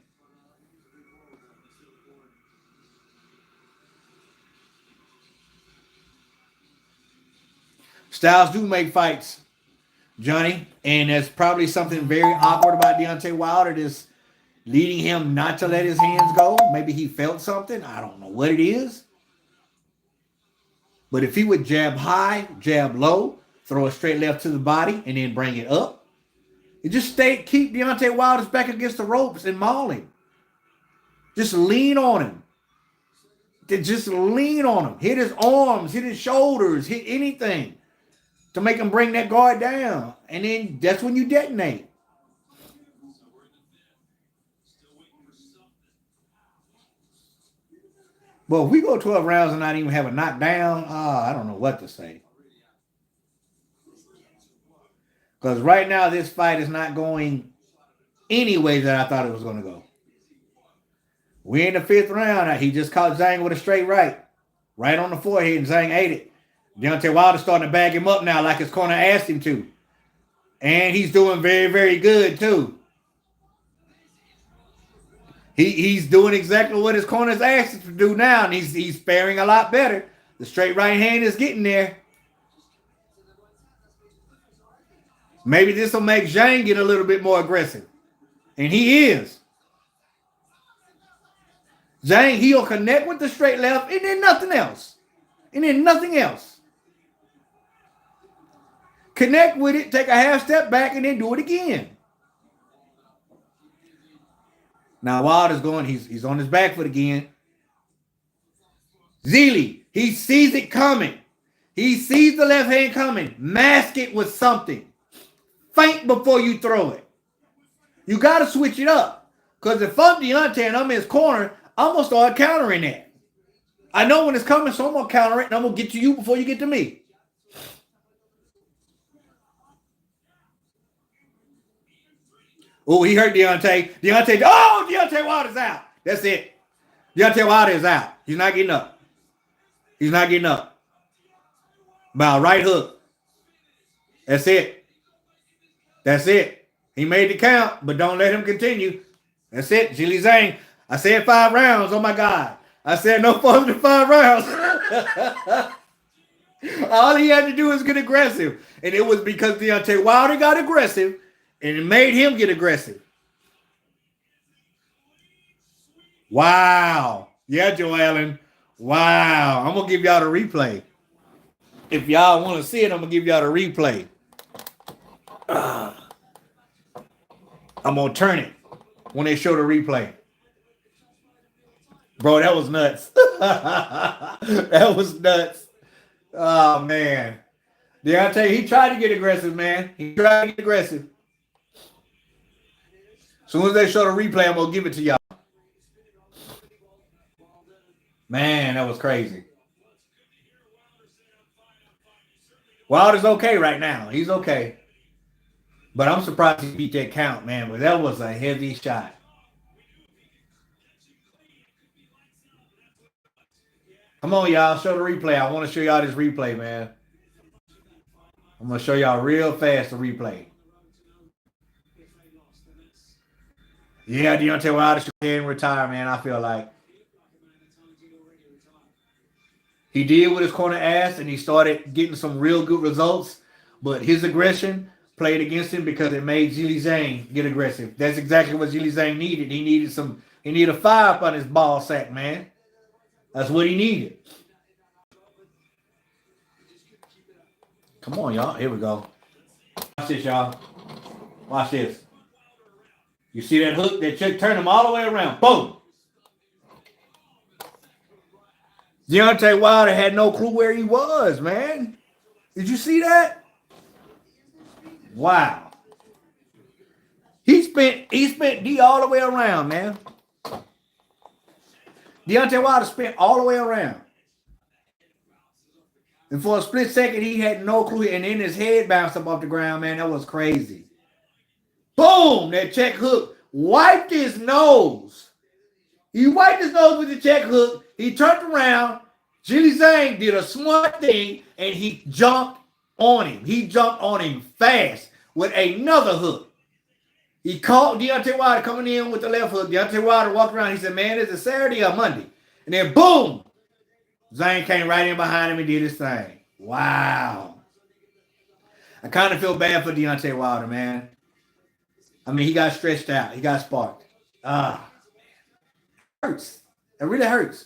Styles do make fights, Johnny, and there's probably something very awkward about Deontay Wilder that's leading him not to let his hands go. Maybe he felt something. I don't know what it is. But if he would jab high, jab low, throw a straight left to the body, and then bring it up, it just keep Deontay Wilder's back against the ropes and maul him. Just lean on him. Just lean on him. Hit his arms, hit his shoulders, hit anything to make him bring that guard down. And then that's when you detonate. Well, if we go 12 rounds and not even have a knockdown, I don't know what to say. Because right now, this fight is not going any way that I thought it was going to go. We're in the 5th round. He just caught Zhang with a straight right on the forehead, and Zhang ate it. Deontay Wilder's starting to bag him up now like his corner asked him to. And he's doing very, very good, too. He's doing exactly what his corner's asked him to do now, and he's faring a lot better. The straight right hand is getting there. Maybe this will make Zhang get a little bit more aggressive. And he is. Zhang, he'll connect with the straight left and then nothing else. And then nothing else. Connect with it, take a half step back, and then do it again. Now Wilder's going, he's on his back foot again. Zealy, he sees it coming. He sees the left hand coming. Mask it with something. Feint before you throw it. You got to switch it up. Because if I'm Deontay and I'm in his corner, I'm going to start countering that. I know when it's coming, so I'm going to counter it, and I'm going to get to you before you get to me. Oh, he hurt Deontay. Deontay Wilder's out. That's it. Deontay Wilder is out. He's not getting up. He's not getting up. By a right hook. That's it. That's it. He made the count, but don't let him continue. That's it. Zhilei Zhang. I said 5 rounds. Oh, my God. I said no further than 5 rounds. All he had to do was get aggressive. And it was because Deontay Wilder got aggressive, and it made him get aggressive. Wow. Yeah, Joe Allen. Wow. I'm going to give y'all the replay. If y'all want to see it, I'm going to give y'all the replay. I'm going to turn it when they show the replay. Bro, that was nuts. That was nuts. Oh, man. Deontay, he tried to get aggressive, man. He tried to get aggressive. As soon as they show the replay, I'm going to give it to y'all. Man, that was crazy. Wilder's okay right now. He's okay. But I'm surprised he beat that count, man. But that was a heavy shot. Come on, y'all. Show the replay. I want to show y'all this replay, man. I'm going to show y'all real fast the replay. Yeah, Deontay Wilder should go ahead and retire, man. I feel like he did what his corner asked, and he started getting some real good results. But his aggression played against him because it made Zhilei Zhang get aggressive. That's exactly what Zhilei Zhang needed. He needed a fire up on his ball sack, man. That's what he needed. Come on, y'all. Here we go. Watch this, y'all. Watch this. You see that hook? That chick turned him all the way around. Boom. Deontay Wilder had no clue where he was, man. Did you see that? Wow. He spent D all the way around, man. Deontay Wilder spent all the way around. And for a split second, he had no clue. And then his head bounced up off the ground, man. That was crazy. Boom! That check hook wiped his nose. He wiped his nose with the check hook. He turned around. Zhang did a smart thing, and he jumped on him. He jumped on him fast with another hook. He caught Deontay Wilder coming in with the left hook. Deontay Wilder walked around. He said, man, is it Saturday or Monday? And then boom! Zhang came right in behind him and did his thing. Wow. I kind of feel bad for Deontay Wilder, man. I mean, he got stretched out. He got sparked. Hurts. It really hurts.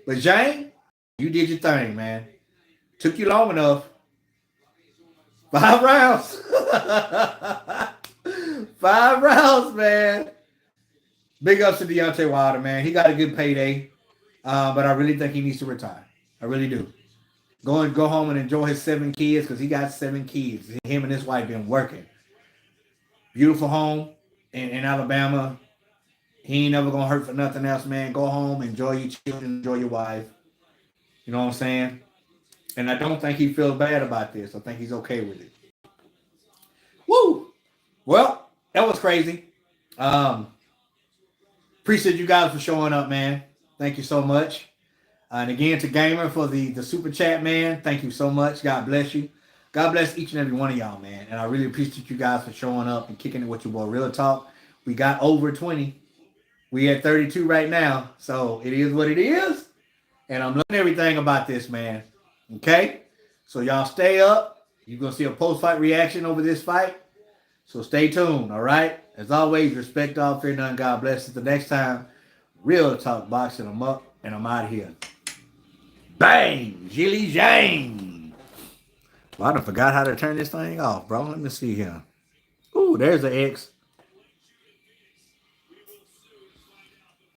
But Zhang, you did your thing, man. Took you long enough. 5 rounds. 5 rounds, man. Big ups to Deontay Wilder, man. He got a good payday. But I really think he needs to retire. I really do. Go home and enjoy his 7 kids, because he got 7 kids. Him and his wife been working. Beautiful home in Alabama. He ain't never gonna hurt for nothing else, man. Go home, enjoy your children, enjoy your wife. You know what I'm saying? And I don't think he feels bad about this. I think he's okay with it. Woo! Well, that was crazy. Appreciate you guys for showing up, man. Thank you so much. And again, to Gamer for the super chat, man. Thank you so much. God bless you. God bless each and every one of y'all, man. And I really appreciate you guys for showing up and kicking it with your boy Real Talk. We got over 20. We at 32 right now. So it is what it is. And I'm learning everything about this, man. Okay? So y'all stay up. You're going to see a post-fight reaction over this fight. So stay tuned, all right? As always, respect all, fear none, God bless. Until next time, Real Talk Boxing. I'm up and I'm out of here. Bang! Zhang! Well, I done forgot how to turn this thing off, bro. Let me see here. Ooh, there's the X.